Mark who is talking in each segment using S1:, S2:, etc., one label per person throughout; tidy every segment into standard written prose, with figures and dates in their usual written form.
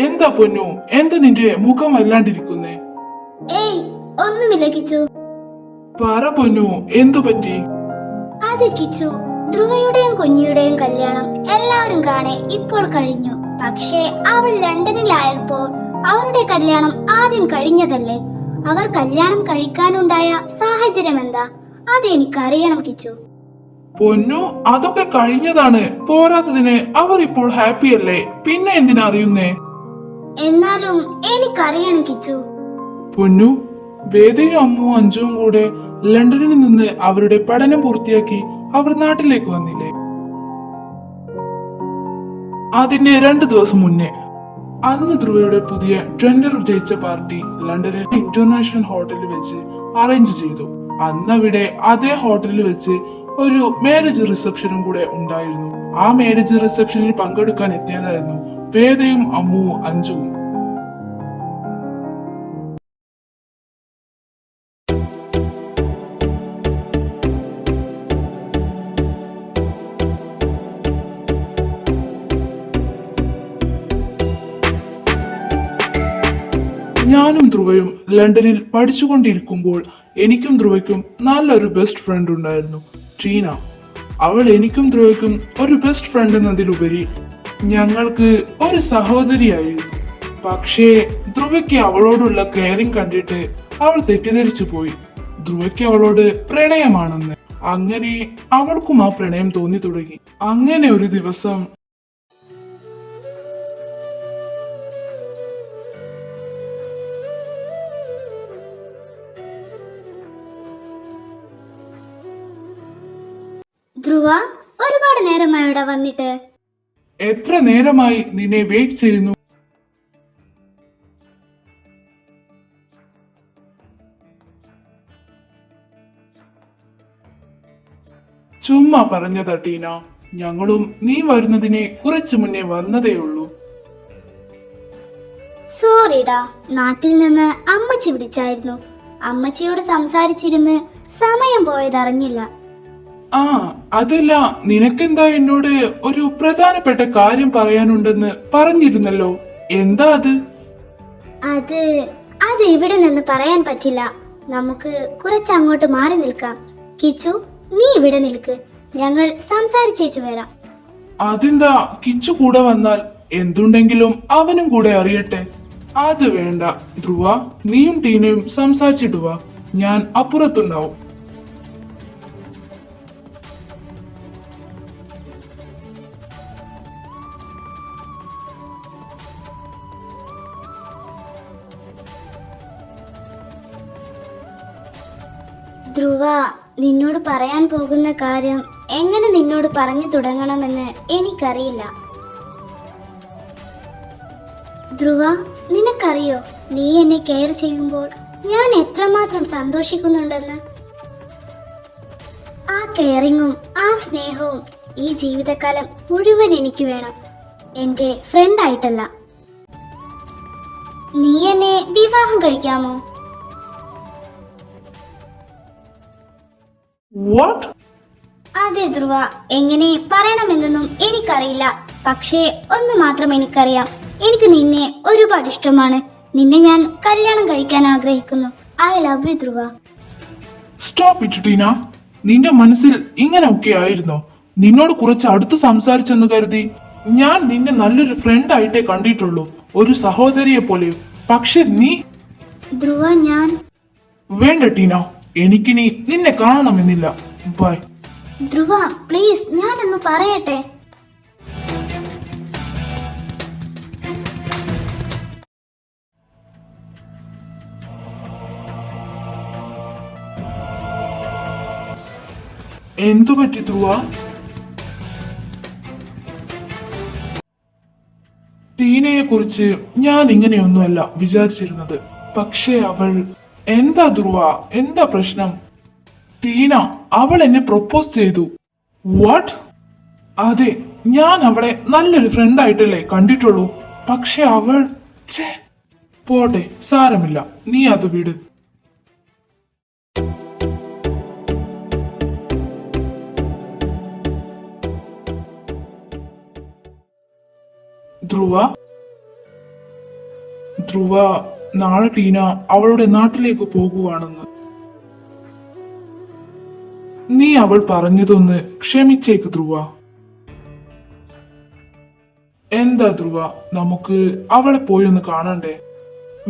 S1: എന്താ പൊന്നു, എന്താ നിന്റെ മുഖം വല്ലാണ്ടിരിക്കുന്നേ?
S2: ഏയ്, ഒന്നുമില്ല കിച്ചു.
S1: പറ പൊന്നു, എന്തു പറ്റി?
S2: അത് കിച്ചു, ധ്രുവയുടെയും കുഞ്ഞിയുടെയും കല്യാണം എല്ലാവരും കാണെ ഇപ്പോൾ കഴിഞ്ഞു. പക്ഷേ അവൾ ലണ്ടനിലായപ്പോൾ അവരുടെ കല്യാണം ആദ്യം കഴിഞ്ഞതല്ലേ. അവർ കല്യാണം കഴിക്കാനുണ്ടായ സാഹചര്യം എന്താ, അതെനിക്കറിയണം കിച്ചു.
S1: പൊന്നു, അതൊക്കെ കഴിഞ്ഞതാണ്. പോരാത്തതിന് അവർ ഇപ്പോൾ ഹാപ്പിയല്ലേ, പിന്നെ എന്തിനാ അറിയുന്നേ?
S2: എന്നാലും എനിക്കറിയണം കിച്ചു.
S1: പൊന്നു, വേദയും അമ്മുവും അഞ്ചുവും കൂടെ ലണ്ടനിൽ നിന്ന് അവരുടെ പഠനം പൂർത്തിയാക്കി അവർ നാട്ടിലേക്ക് വന്നില്ലേ? അതിന്റെ 2 ദിവസം മുന്നേ. അന്ന് ധ്രുവയുടെ പുതിയ ടെൻഡർ ജയിച്ച പാർട്ടി ലണ്ടനിലെ ഇന്റർനാഷണൽ ഹോട്ടലിൽ വെച്ച് അറേഞ്ച് ചെയ്തു. അന്ന് അവിടെ അതേ ഹോട്ടലിൽ വെച്ച് ഒരു മാരേജ് റിസപ്ഷനും കൂടെ ഉണ്ടായിരുന്നു. ആ മാരേജ് റിസപ്ഷനിൽ പങ്കെടുക്കാൻ എത്തിയതായിരുന്നു വേദയും അമ്മുവും അഞ്ചുവും. ഞാനും ധ്രുവയും ലണ്ടനിൽ പഠിച്ചുകൊണ്ടിരിക്കുമ്പോൾ എനിക്കും ധ്രുവയ്ക്കും നല്ലൊരു ബെസ്റ്റ് ഫ്രണ്ട് ഉണ്ടായിരുന്നു, ടീന. അവൾ എനിക്കും ധ്രുവയ്ക്കും ഒരു ബെസ്റ്റ് ഫ്രണ്ട് എന്നതിലുപരി ഞങ്ങൾക്ക് ഒരു സഹോദരിയായിരുന്നു. പക്ഷേ ധ്രുവയ്ക്ക് അവളോടുള്ള കെയറിങ് കണ്ടിട്ട് അവൾ തെറ്റിദ്ധരിച്ചു പോയി ധ്രുവയ്ക്ക് അവളോട് പ്രണയമാണെന്ന്. അങ്ങനെ അവൾക്കും ആ പ്രണയം തോന്നി തുടങ്ങി. അങ്ങനെ ഒരു ദിവസം
S2: ധ്രുവ, ഒരുപാട് നേരമായി ഇവിടെ വന്നിട്ട്.
S1: എത്ര നേരമായി നിന്നെ വെയിറ്റ് ചെയ്യുന്നു. ചുമ്മാ പറഞ്ഞതാ ടീന. ഞങ്ങളും നീ വരുന്നതിനെ കുറച്ചു മുന്നേ വന്നതേയുള്ളൂ.
S2: സോറിടാ, നാട്ടിൽ നിന്ന് അമ്മച്ചി വിളിച്ചായിരുന്നു. അമ്മച്ചിയോട് സംസാരിച്ചിരുന്ന് സമയം പോയതറിഞ്ഞില്ല.
S1: ആ, അതല്ല, നിനക്കെന്താ എന്നോട് ഒരു പ്രധാനപ്പെട്ട കാര്യം പറയാനുണ്ടെന്ന് പറഞ്ഞിരുന്നല്ലോ. എന്താ അത്?
S2: അത് അത് ഇവിടെ നിന്ന് പറയാൻ പറ്റില്ല. നമുക്ക് കുറച്ച് അങ്ങോട്ട് മാറി നിൽക്കാം. കിച്ചു, നീ ഇവിടെ നിൽക്ക്, ഞങ്ങൾ സംസാരിച്ചേച്ചു വരാം.
S1: അതെന്താ, കിച്ചു കൂടെ വന്നാൽ എന്തുണ്ടെങ്കിലും അവനും കൂടെ അറിയട്ടെ. അത് വേണ്ട ധ്രുവ, നീയും ടീനയും സംസാരിച്ചിട്ട് വാ, ഞാൻ അപ്പുറത്തുണ്ടാവും.
S2: ധ്രുവ, നിന്നോട് പറയാൻ പോകുന്ന കാര്യം എങ്ങനെ നിന്നോട് പറഞ്ഞു തുടങ്ങണമെന്ന് എനിക്കറിയില്ല. ധ്രുവ, നിനക്കറിയോ നീ എന്നെ കെയർ ചെയ്യുമ്പോൾ ഞാൻ എത്രമാത്രം സന്തോഷിക്കുന്നുണ്ടെന്ന്? ആ കെയറിങ്ങും ആ സ്നേഹവും ഈ ജീവിതകാലം മുഴുവൻ എനിക്ക് വേണം, എൻ്റെ ഫ്രണ്ടായിട്ടല്ല. നീ എന്നെ വിവാഹം കഴിക്കാമോ?
S1: What?
S2: അതെ ധ്രുവ, എങ്ങനെ പറയണമെന്നൊന്നും എനിക്കറിയില്ല. പക്ഷേ ഒന്ന് മാത്രം എനിക്കറിയാം, എനിക്ക് നിന്നെ ഒരുപാട് ഇഷ്ടമാണ്. നിന്നെ ഞാൻ കല്യാണം കഴിക്കാൻ ആഗ്രഹിക്കുന്നു. I love you Dhruva.
S1: Stop it Tina. നിന്റെ മനസ്സിൽ ഇങ്ങനെയൊക്കെ ആയിരുന്നോ? നിന്നോട് കുറച്ച് അടുത്ത് സംസാരിച്ചെന്ന് കരുതി ഞാൻ നിന്നെ നല്ലൊരു ഫ്രണ്ട് ആയിട്ടേ കണ്ടിട്ടുള്ളൂ, ഒരു സഹോദരിയെ പോലെ. പക്ഷെ നീ...
S2: ധ്രുവ, ഞാൻ...
S1: വേണ്ട ടീന, എനിക്കിനി നിന്നെ കാണണമെന്നില്ല. ബൈ.
S2: ധ്രുവ പ്ലീസ്, ഞാനൊന്ന് പറയട്ടെ.
S1: എന്തു പറ്റി ധ്രുവ? ടീനയെ കുറിച്ച് ഞാൻ ഇങ്ങനെയൊന്നുമല്ല വിചാരിച്ചിരുന്നത്. പക്ഷേ അവൾ... എന്താ ധ്രുവ, എന്താ പ്രശ്നം? ടീന, അവൾ എന്നെ പ്രൊപ്പോസ് ചെയ്തു. വാട്ട്? അതെ, ഞാൻ അവളെ നല്ലൊരു ഫ്രണ്ട് ആയിട്ടല്ലേ കണ്ടിട്ടുള്ളൂ. പക്ഷെ അവൾ... പോട്ടെ, സാരമില്ല, നീ അത് വിട്. ധ്രുവ, ധ്രുവ നാളെ ടീന അവളുടെ നാട്ടിലേക്ക് പോകുവാണെന്ന്. നീ അവൾ പറഞ്ഞതൊന്ന് ക്ഷമിച്ചേക്ക് ധ്രുവ. എന്താ ധ്രുവ, നമുക്ക് അവളെ പോയി ഒന്ന് കാണണ്ടേ?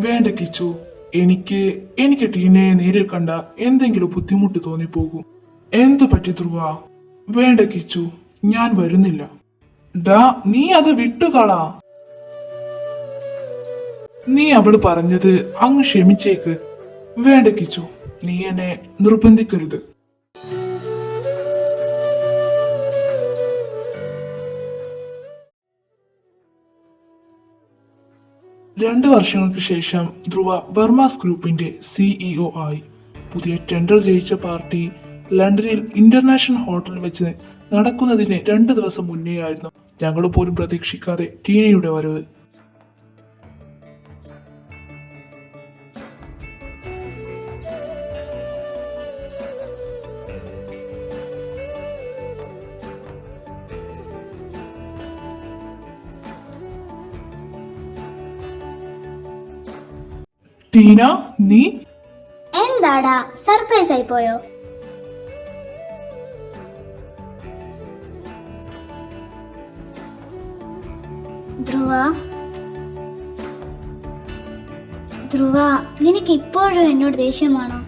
S1: വേണ്ട കിച്ചു, എനിക്ക് ടീനയെ നേരിൽ കണ്ട എന്തെങ്കിലും ബുദ്ധിമുട്ട് തോന്നിപ്പോകും. എന്തു പറ്റി ധ്രുവ? വേണ്ട കിച്ചു, ഞാൻ വരുന്നില്ല. ഡാ, നീ അത് വിട്ടുകളാ. നീ അവള് പറഞ്ഞത് അങ്ങ് ക്ഷമിച്ചേക്ക്. വേണ്ട കിച്ചു, നീ എന്നെ നിർബന്ധിക്കരുത്. രണ്ട് വർഷങ്ങൾക്ക് ശേഷം ധ്രുവ ബർമാസ് ഗ്രൂപ്പിന്റെ CEO ആയി. പുതിയ ടെൻഡർ ജയിച്ച പാർട്ടി ലണ്ടനിൽ ഇന്റർനാഷണൽ ഹോട്ടലിൽ വെച്ച് നടക്കുന്നതിന് 2 ദിവസം മുന്നേയായിരുന്നു ഞങ്ങൾ പോലും പ്രതീക്ഷിക്കാതെ ടീനയുടെ വരവ്. ടീന, നീ
S2: എന്താടാ, സർപ്രൈസ് ആയി പോയോ? ധ്രുവ, ധ്രുവ, നിനക്ക് ഇപ്പോഴും എന്നോട് ദേഷ്യമാണോ?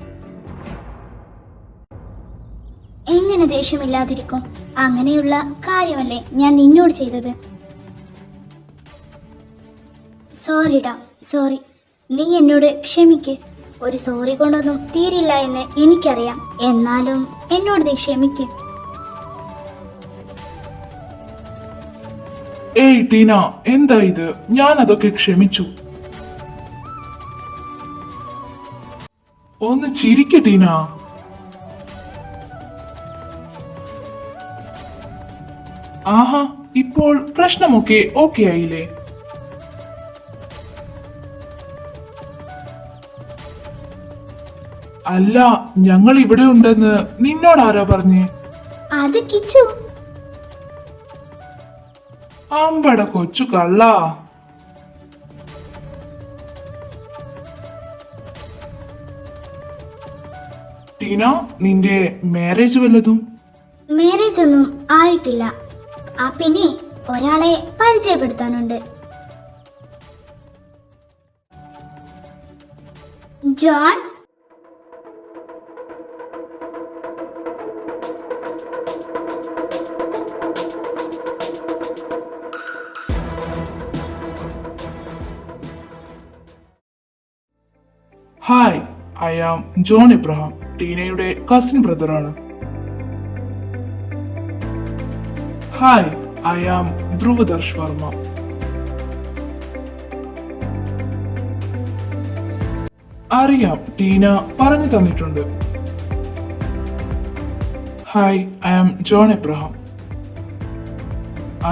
S2: എങ്ങനെ ദേഷ്യമില്ലാതിരിക്കും? അങ്ങനെയുള്ള കാര്യമല്ലേ ഞാൻ നിന്നോട് ചെയ്തത്. സോറിടാ, സോറി. നീ എന്നോട് ക്ഷമിക്ക്. ഒരു സോറി കൊണ്ടൊന്നും തീരില്ല എന്ന് എനിക്കറിയാം. എന്നാലും എന്നോട് നീ ക്ഷമിക്ക്.
S1: ഏയ് ടീന, എന്താ ഇത്? ഞാൻ അതൊക്കെ ക്ഷമിച്ചു. ഒന്ന് ചിരിക്ക ടീന. ആഹാ, ഇപ്പോൾ പ്രശ്നമൊക്കെ ഓക്കെ ആയില്ലേ? അല്ല, ഞങ്ങൾ ഇവിടെ ഉണ്ടെന്ന് നിന്നോട് ആരാ പറഞ്ഞേ?
S2: അത് കിച്ചു.
S1: അമ്പട കൊച്ചു കള്ള. ടീന, നിന്റെ മാരേജ് വല്ലതും?
S2: മാരേജ് ഒന്നും ആയിട്ടില്ല. പിന്നെ ഒരാളെ പരിചയപ്പെടുത്താനുണ്ട്. John.
S1: Hi, I am John Abraham, ടീനയുടെ കസിൻ ബ്രദറാണ്. Hi, I am Dhruvadarsh Varma. അറിയാം, ടീന പറഞ്ഞു തന്നിട്ടുണ്ട്. Hi, I am John Abraham.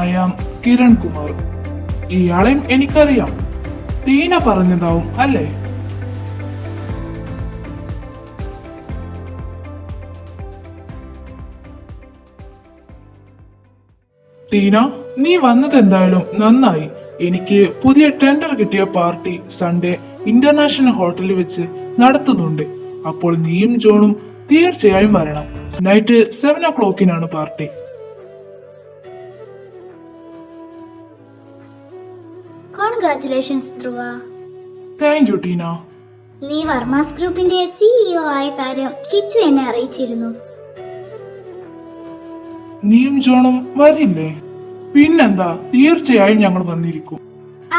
S1: I am Kiran Kumar. ഇയാളെയും എനിക്കറിയാം. ടീന പറഞ്ഞതാവും അല്ലേ? ടീന, നീ വന്നത് എന്തായാലും നന്നായി. എനിക്ക് പുതിയ ടെൻഡർ കിട്ടിയ പാർട്ടി സൺഡേ ഇന്റർനാഷണൽ ഹോട്ടലിൽ വെച്ച് നടത്തുന്നുണ്ട്. അപ്പോൾ നീയും ജോണും തീർച്ചയായും വരണം. Night 7 o'clock party.
S2: Congratulations Dhruva.
S1: Thank you Tina.
S2: നീ വർമാസ് ഗ്രൂപ്പിന്റെ CEO ആയ കാര്യം കിച്ചു എന്നെ അറിയിച്ചിരുന്നു.
S1: നീയും ജോണും വരില്ലേ? പിന്നെന്താ, തീർച്ചയായും ഞങ്ങൾ വന്നിരിക്കും.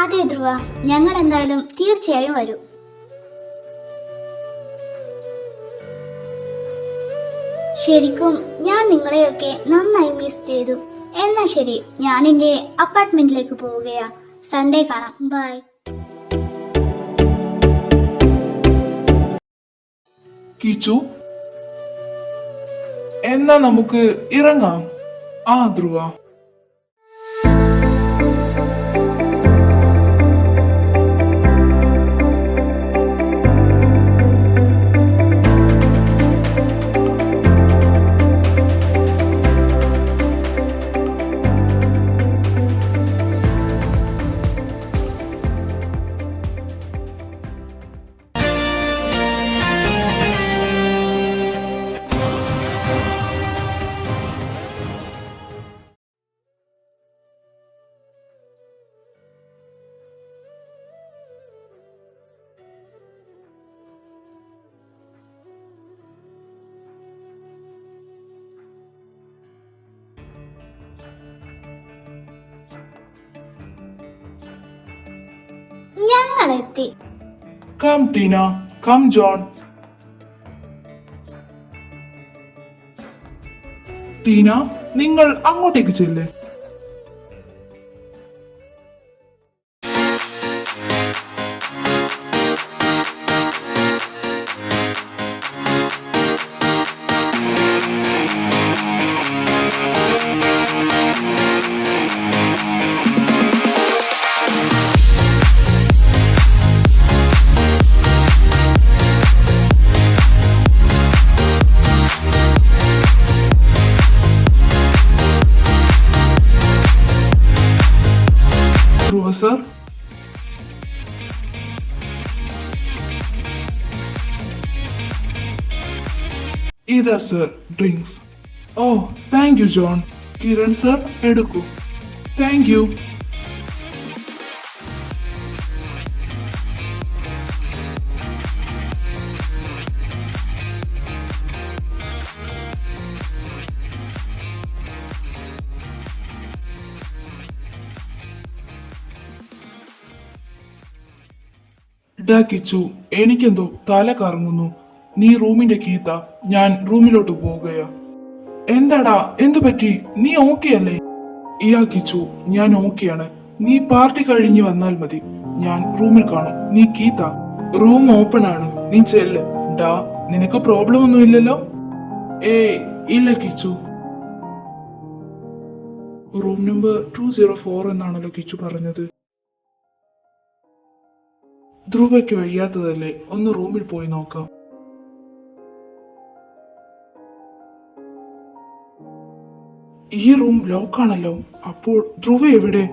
S2: അതെ ധ്രുവ, ഞങ്ങൾ എന്തായാലും തീർച്ചയായും വരും. ശരിക്കും ഞാൻ നിങ്ങളെയൊക്കെ നന്നായി മിസ് ചെയ്തു. എന്നാ ശരി, ഞാൻ എന്റെ അപ്പാർട്ട്മെന്റിലേക്ക് പോവുകയാ. സൺഡേ കാണാം. ബൈ.
S1: കിച്ചു, എന്നാ നമുക്ക് ഇറങ്ങാം. ആ ധ്രുവ.
S2: ഞങ്ങളെത്തി.
S1: Come Tina, come John. Tina, നിങ്ങൾ അങ്ങോട്ടേക്ക് ചെല്ല്. ധ്രുവ സർ, ഇതാ സർ ഡ്രിങ്ക്സ്. ഓ thank you John. Kiran sir, എടുക്കൂ. Thank you. ഡാ കിച്ചു, എനിക്കെന്തോ തല കറങ്ങുന്നു. നീ റൂമിന്റെ കീത്ത, ഞാൻ റൂമിലോട്ട് പോവുകയാ. എന്താടാ, എന്തു പറ്റി? നീ ഓക്കെ അല്ലേ? ഇയാ കിച്ചു, ഞാൻ ഓക്കെയാണ്. നീ പാർട്ടി കഴിഞ്ഞ് വന്നാൽ മതി. ഞാൻ റൂമിൽ കാണും. നീ കീത്ത. റൂം ഓപ്പൺ ആണ്, നീ ചെല്ല്. ഡാ, നിനക്ക് പ്രോബ്ലം ഒന്നും ഇല്ലല്ലോ? ഏയ് ഇല്ല കിച്ചു. റൂം നമ്പർ 204 എന്നാണല്ലോ കിച്ചു പറഞ്ഞത്. ധ്രുവയ്ക്ക് വയ്യാത്തതല്ലേ, ഒന്ന് റൂമിൽ പോയി നോക്കാം. ഈ റൂം ലോക്കാണല്ലോ. അപ്പോൾ ധ്രുവ എവിടെ?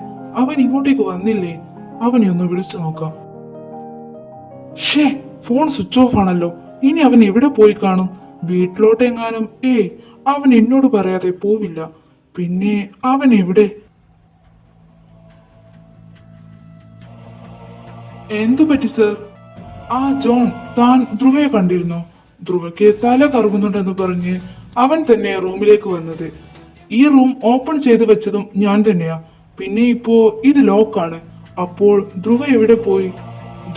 S1: അവൻ ഇങ്ങോട്ടേക്ക് വന്നില്ലേ? അവനെ ഒന്ന് വിളിച്ചു നോക്കാം. ഷേ, ഫോൺ സ്വിച്ച് ഓഫ് ആണല്ലോ. ഇനി അവൻ എവിടെ പോയി കാണും? വീട്ടിലോട്ടെങ്ങാനും? അവൻ എന്നോട് പറയാതെ പോവില്ല. പിന്നെ അവൻ എവിടെ? എന്തു പറ്റി സർ? ആ ജോൺ, താൻ ധ്രുവയെ കണ്ടിരുന്നോ? ധ്രുവയ്ക്ക് തല കറങ്ങുന്നുണ്ടെന്ന് പറഞ്ഞ് അവൻ തന്നെ റൂമിലേക്ക് വന്നത്. ഈ റൂം ഓപ്പൺ ചെയ്ത് വെച്ചതും ഞാൻ തന്നെയാ. പിന്നെ ഇപ്പോ ഇത് ലോക്കാണ്. അപ്പോൾ ധ്രുവ എവിടെ പോയി?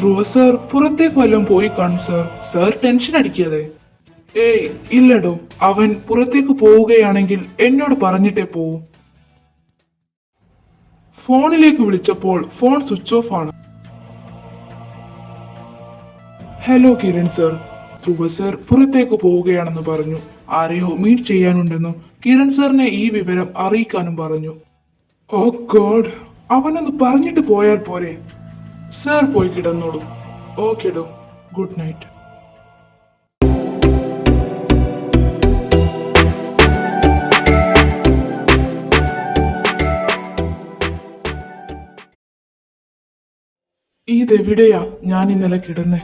S1: ധ്രുവ സർ പുറത്തേക്ക് വല്ലതും പോയി കാണും സർ. സർ ടെൻഷൻ അടിക്കാതെ. ഏയ് ഇല്ലടോ, അവൻ പുറത്തേക്ക് പോവുകയാണെങ്കിൽ എന്നോട് പറഞ്ഞിട്ടേ പോവും. ഫോണിലേക്ക് വിളിച്ചപ്പോൾ ഫോൺ സ്വിച്ച് ഓഫ് ആണ്. ഹലോ കിരൺ സർ, ധ്രുവ സർ പുറത്തേക്ക് പോവുകയാണെന്ന് പറഞ്ഞു. ആരെയോ മീറ്റ് ചെയ്യാനുണ്ടെന്നും കിരൺ സാറിനെ ഈ വിവരം അറിയിക്കാനും പറഞ്ഞു. ഓ ഗോഡ്, അവനൊന്ന് പറഞ്ഞിട്ട് പോയാൽ പോരെ? സർ പോയി കിടന്നോളൂ. ഓക്കെടോ, ഗുഡ് നൈറ്റ്. ഇതെവിടെയാ ഞാൻ ഇന്നലെ കിടന്നേ?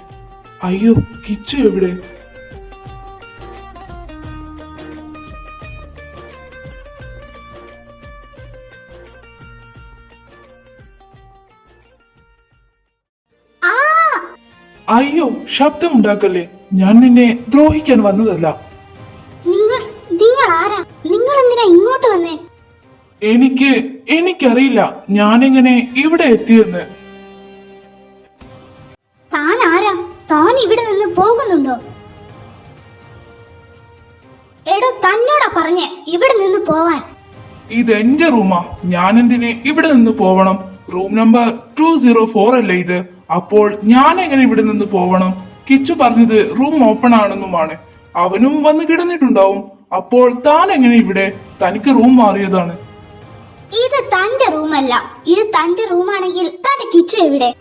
S1: അയ്യോ, കിച്ചു എവിടെ? അയ്യോ, ശബ്ദമുണ്ടാക്കല്ലേ. ഞാൻ നിന്നെ ദ്രോഹിക്കാൻ വന്നതല്ല.
S2: നിങ്ങൾ ആരാ? നിങ്ങൾ എന്തിനാ ഇങ്ങോട്ട് വന്നേ?
S1: എനിക്കറിയില്ല ഞാനെങ്ങനെ ഇവിടെ എത്തിയെന്ന്.
S2: താൻ ആരാ? താൻ ഇവിടെ നിന്ന് പോകുന്നുണ്ടോ? എടോ, തന്നോടാ പറഞ്ഞേ ഇവിടെ നിന്ന് പോവാൻ.
S1: ഇത് എന്റെ റൂമാ. ഞാൻ എന്തിന് ഇവിടെ നിന്ന് പോവണം? റൂം നമ്പർ 204 അല്ലേ ഇത്? അപ്പോൾ ഞാൻ എങ്ങനെ ഇവിടെ നിന്ന് പോവണം? കിച്ചു പറഞ്ഞത് റൂം ഓപ്പൺ ആണെന്നുമാണ്. അവനും വന്ന് കിടന്നിട്ടുണ്ടാവും. അപ്പോൾ താൻ എങ്ങനെ ഇവിടെ? തനിക്ക് റൂം മാറിയതാണ്.
S2: ഇത് തന്റെ റൂമല്ല. ഇത് തന്റെ റൂമാണെങ്കിൽ തന്റെ കിച്ചു എവിടെ?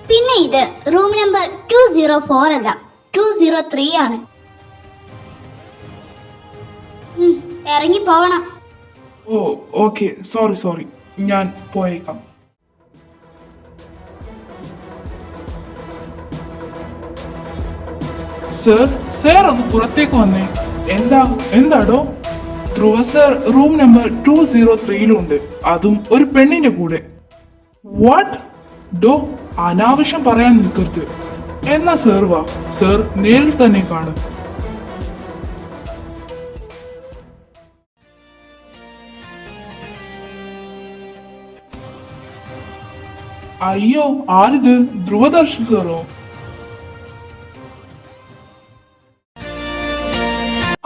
S2: പിന്നെ ഇത് റൂം നമ്പർ 204 അല്ല, 203 ആണ്. ഇറങ്ങി പോവണം.
S1: ഓ ഓക്കെ, സോറി, ഞാൻ പോയേക്കാം. സർ ഒന്ന് പുറത്തേക്ക് വന്നേ. എന്താടോ? ധ്രുവ സർ റൂം നമ്പർ 203 അതും ഒരു പെണ്ണിന്റെ കൂടെ. വാട്ട്? ഡോ, അനാവശ്യം പറയാൻ നിൽക്കരുത്. എന്നാ സർ വാ, സർ നേരിൽ തന്നെ കാണും. അയ്യോ, ആരിത്? ധ്രുവദർശി സാറോ?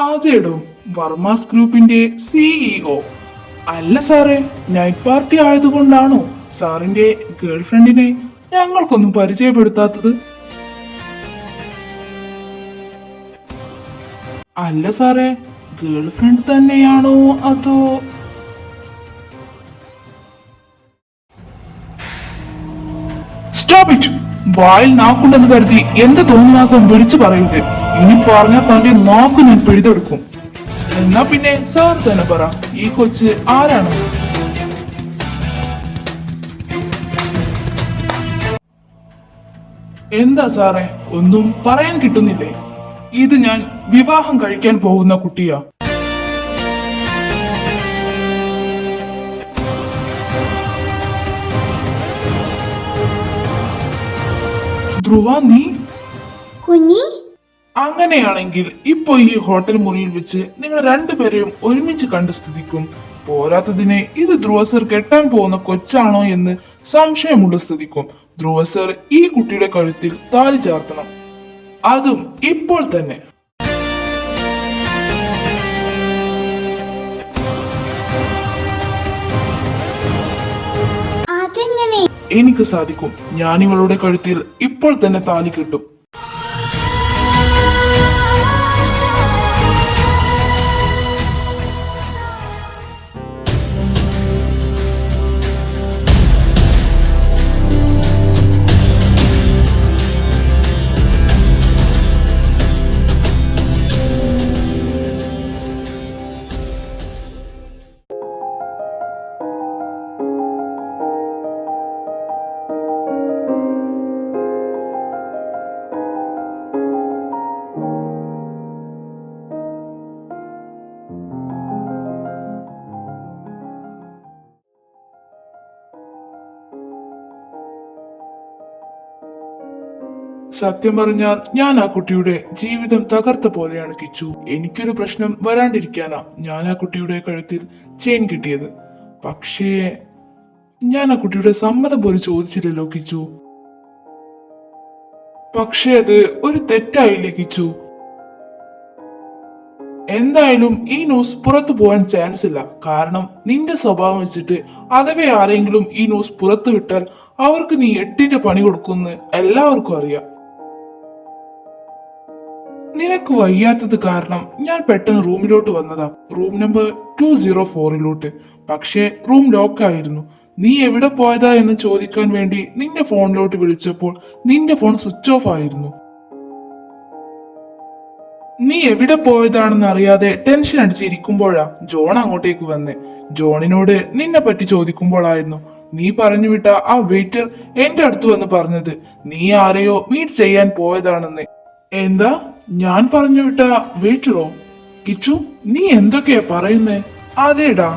S1: അതേടോ, വർമാസ് ഗ്രൂപ്പിന്റെ സിഇഒ. അല്ല സാറേ, നൈറ്റ് പാർട്ടി ആയതുകൊണ്ടാണോ സാറിന്റെ ഗേൾഫ്രണ്ടിനെ ഞങ്ങൾക്കൊന്നും പരിചയപ്പെടുത്താത്തത്? അല്ല സാറേ, ഗേൾഫ്രണ്ട് തന്നെയാണോ അതോ? Stop it! വായിൽ നാക്കുണ്ടെന്ന് കരുതി എന്ത് തോന്നിവാസം വിളിച്ചു പറയരുത്. ഇനി പറഞ്ഞ തന്റെ നാക്ക് ഞാൻ പിഴുതെടുക്കും. എന്നാ പിന്നെ സാർ തന്നെ പറ, ഈ കൊച്ച് ആരാണ്? എന്താ സാറേ, ഒന്നും പറയാൻ കിട്ടുന്നില്ലേ? ഇത് ഞാൻ വിവാഹം കഴിക്കാൻ പോകുന്ന കുട്ടിയാ. ധ്രുവ, നീ?
S2: കുഞ്ഞി,
S1: അങ്ങനെയാണെങ്കിൽ ഇപ്പൊ ഈ ഹോട്ടൽ മുറിയിൽ വെച്ച് നിങ്ങൾ രണ്ടുപേരെയും ഒരുമിച്ച് കണ്ട സ്ഥിതിക്കും, പോരാത്തതിനെ ഇത് ധ്രുവ സർ കെട്ടാൻ പോകുന്ന കൊച്ചാണോ എന്ന് സംശയമുള്ള സ്ഥിതിക്കും ധ്രുവ സർ ഈ കുട്ടിയുടെ കഴുത്തിൽ താലി ചാർത്തണം. അതും ഇപ്പോൾ തന്നെ.
S2: അതെങ്ങനെ?
S1: എനിക്ക് സാധിക്കും. ഞാൻ ഇവളുടെ കഴുത്തിൽ ഇപ്പോൾ തന്നെ താലി കെട്ടും. സത്യം പറഞ്ഞാൽ ഞാൻ ആ കുട്ടിയുടെ ജീവിതം തകർത്ത പോലെയാണ് കിച്ചു. എനിക്കൊരു പ്രശ്നം വരാണ്ടിരിക്കാനാ ഞാൻ ആ കുട്ടിയുടെ കഴുത്തിൽ ചെയിൻ കിട്ടിയത്. പക്ഷേ ഞാൻ ആ കുട്ടിയുടെ സമ്മതം പോലും ചോദിച്ചില്ലല്ലോ കിച്ചു. പക്ഷേ അത് ഒരു തെറ്റായില്ലേ കിച്ചു? എന്തായാലും ഈ ന്യൂസ് പുറത്തു പോകാൻ ചാൻസ് ഇല്ല. കാരണം നിന്റെ സ്വഭാവം വെച്ചിട്ട് അഥവാ ആരെങ്കിലും ഈ ന്യൂസ് പുറത്തു വിട്ടാൽ അവർക്ക് നീ 8ന്റെ പണി കൊടുക്കുമെന്ന് എല്ലാവർക്കും അറിയാം. നിനക്ക് വയ്യാത്തത് കാരണം ഞാൻ പെട്ടെന്ന് റൂമിലോട്ട് വന്നതാ, റൂം നമ്പർ 204 പക്ഷേ റൂം ലോക്ക് ആയിരുന്നു. നീ എവിടെ പോയതാ എന്ന് ചോദിക്കാൻ വേണ്ടി നിന്റെ ഫോണിലോട്ട് വിളിച്ചപ്പോൾ നിന്റെ ഫോൺ സ്വിച്ച് ഓഫ് ആയിരുന്നു. നീ എവിടെ പോയതാണെന്ന് അറിയാതെ ടെൻഷൻ അടിച്ചിരിക്കുമ്പോഴാ ജോൺ അങ്ങോട്ടേക്ക് വന്നേ. ജോണിനോട് നിന്നെ പറ്റി ചോദിക്കുമ്പോഴായിരുന്നു നീ പറഞ്ഞു വിട്ട ആ വെയിറ്റർ എന്റെ അടുത്ത് വന്ന് പറഞ്ഞത് നീ ആരെയോ മീറ്റ് ചെയ്യാൻ പോയതാണെന്ന്. എന്താ? ഞാൻ പറഞ്ഞു വിട്ട വെയിറ്ററോ? കിച്ചു, നീ എന്തൊക്കെയാ പറയുന്നേ? അതേടാ,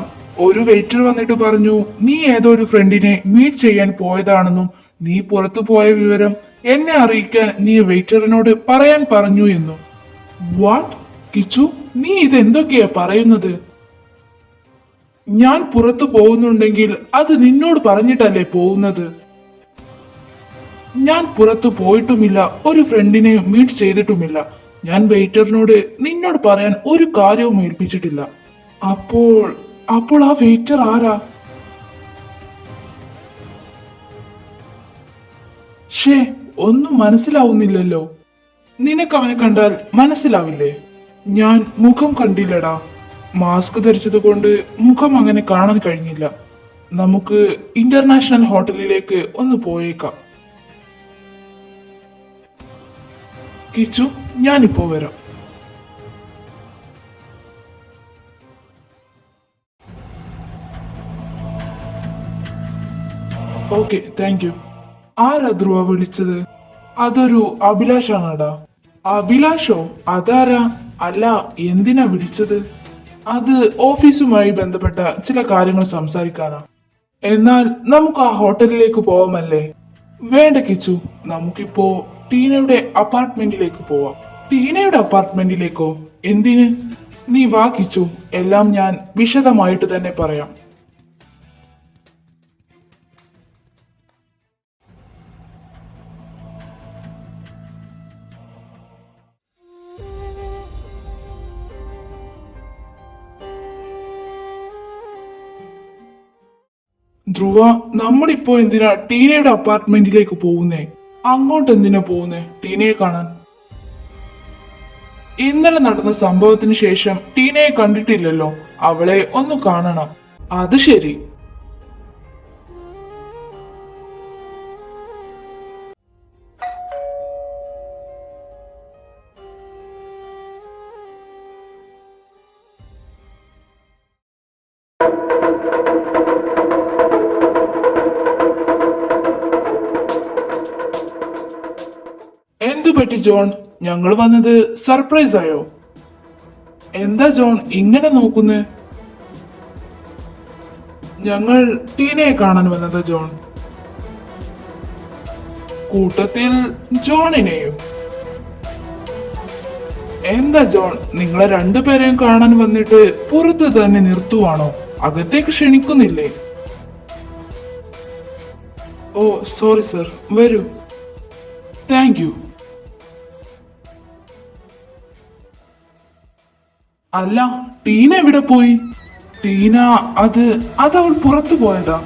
S1: ഒരു വെയിറ്റർ വന്നിട്ട് പറഞ്ഞു നീ ഏതോ ഒരു ഫ്രണ്ടിനെ മീറ്റ് ചെയ്യാൻ പോയതാണെന്നും നീ പുറത്തു പോയ വിവരം എന്നെ അറിയിക്കാൻ നീ വെയിറ്ററിനോട് പറയാൻ പറഞ്ഞു എന്നും. വാട്ട്? കിച്ചു, നീ ഇതെന്തൊക്കെയാ പറയുന്നത്? ഞാൻ പുറത്തു പോകുന്നുണ്ടെങ്കിൽ അത് നിന്നോട് പറഞ്ഞിട്ടല്ലേ പോകുന്നത്? ഞാൻ പുറത്തു പോയിട്ടുമില്ല, ഒരു ഫ്രണ്ടിനെ മീറ്റ് ചെയ്തിട്ടുമില്ല. ഞാൻ വെയിറ്ററിനോട് നിന്നോട് പറയാൻ ഒരു കാര്യവും ഏൽപ്പിച്ചിട്ടില്ല. അപ്പോൾ ആ വെയിറ്റർ ആരാ? ഷേ, ഒന്നും മനസ്സിലാവുന്നില്ലല്ലോ. നിനക്ക് അവനെ കണ്ടാൽ മനസ്സിലാവില്ലേ? ഞാൻ മുഖം കണ്ടില്ലടാ. മാസ്ക് ധരിച്ചത് കൊണ്ട് മുഖം അങ്ങനെ കാണാൻ കഴിഞ്ഞില്ല. നമുക്ക് ഇന്റർനാഷണൽ ഹോട്ടലിലേക്ക് ഒന്ന് പോയേക്കാം. കിച്ചു, ഞാനിപ്പോ വരാം. Okay, thank you. ആരാ ധ്രുവ വിളിച്ചത്? അതൊരു അഭിലാഷാണാടാ. അഭിലാഷോ? അതാരാ? അല്ല, എന്തിനാ വിളിച്ചത്? അത് ഓഫീസുമായി ബന്ധപ്പെട്ട ചില കാര്യങ്ങൾ സംസാരിക്കാനാ. എന്നാൽ നമുക്ക് ആ ഹോട്ടലിലേക്ക് പോവാമല്ലേ? വേണ്ട കിച്ചു, നമുക്കിപ്പോ ടീനയുടെ അപ്പാർട്ട്മെന്റിലേക്ക് പോവാം. ടീനയുടെ അപ്പാർട്ട്മെന്റിലേക്കോ? എന്തിന്? നീ വാ കിച്ചു, എല്ലാം ഞാൻ വിശദമായിട്ട് തന്നെ പറയാം. ധ്രുവ, നമ്മളിപ്പോ എന്തിനാ ടീനയുടെ അപ്പാർട്ട്മെന്റിലേക്ക് പോകുന്നേ? അങ്ങോട്ട് എന്തിനാ പോകുന്നേ? ടീനയെ കാണാൻ. ഇന്നലെ നടന്ന സംഭവത്തിന് ശേഷം ടീനയെ കണ്ടിട്ടില്ലല്ലോ. അവളെ ഒന്ന് കാണണം. അത് ശരി. എന്തു പറ്റി ജോൺ? ഞങ്ങൾ വന്നത് സർപ്രൈസ് ആയോ? എന്താ ജോൺ ഇങ്ങനെ നോക്കുന്നേ? ഞങ്ങൾ ടീനയെ കാണാൻ വന്നത് ജോൺ. കൂട്ടത്തിൽ ജോണിനെയും. എന്താ ജോൺ, നിങ്ങളെ രണ്ടുപേരെയും കാണാൻ വന്നിട്ട് പുറത്ത് തന്നെ നിർത്തുവാണോ? അകത്തേക്ക് ക്ഷണിക്കുന്നില്ലേ? ഓ സോറി സർ, വരൂ. Thank you. അല്ല, ടീന എവിടെ പോയി? ടീന അത് അവൾ പുറത്തു പോയതാ.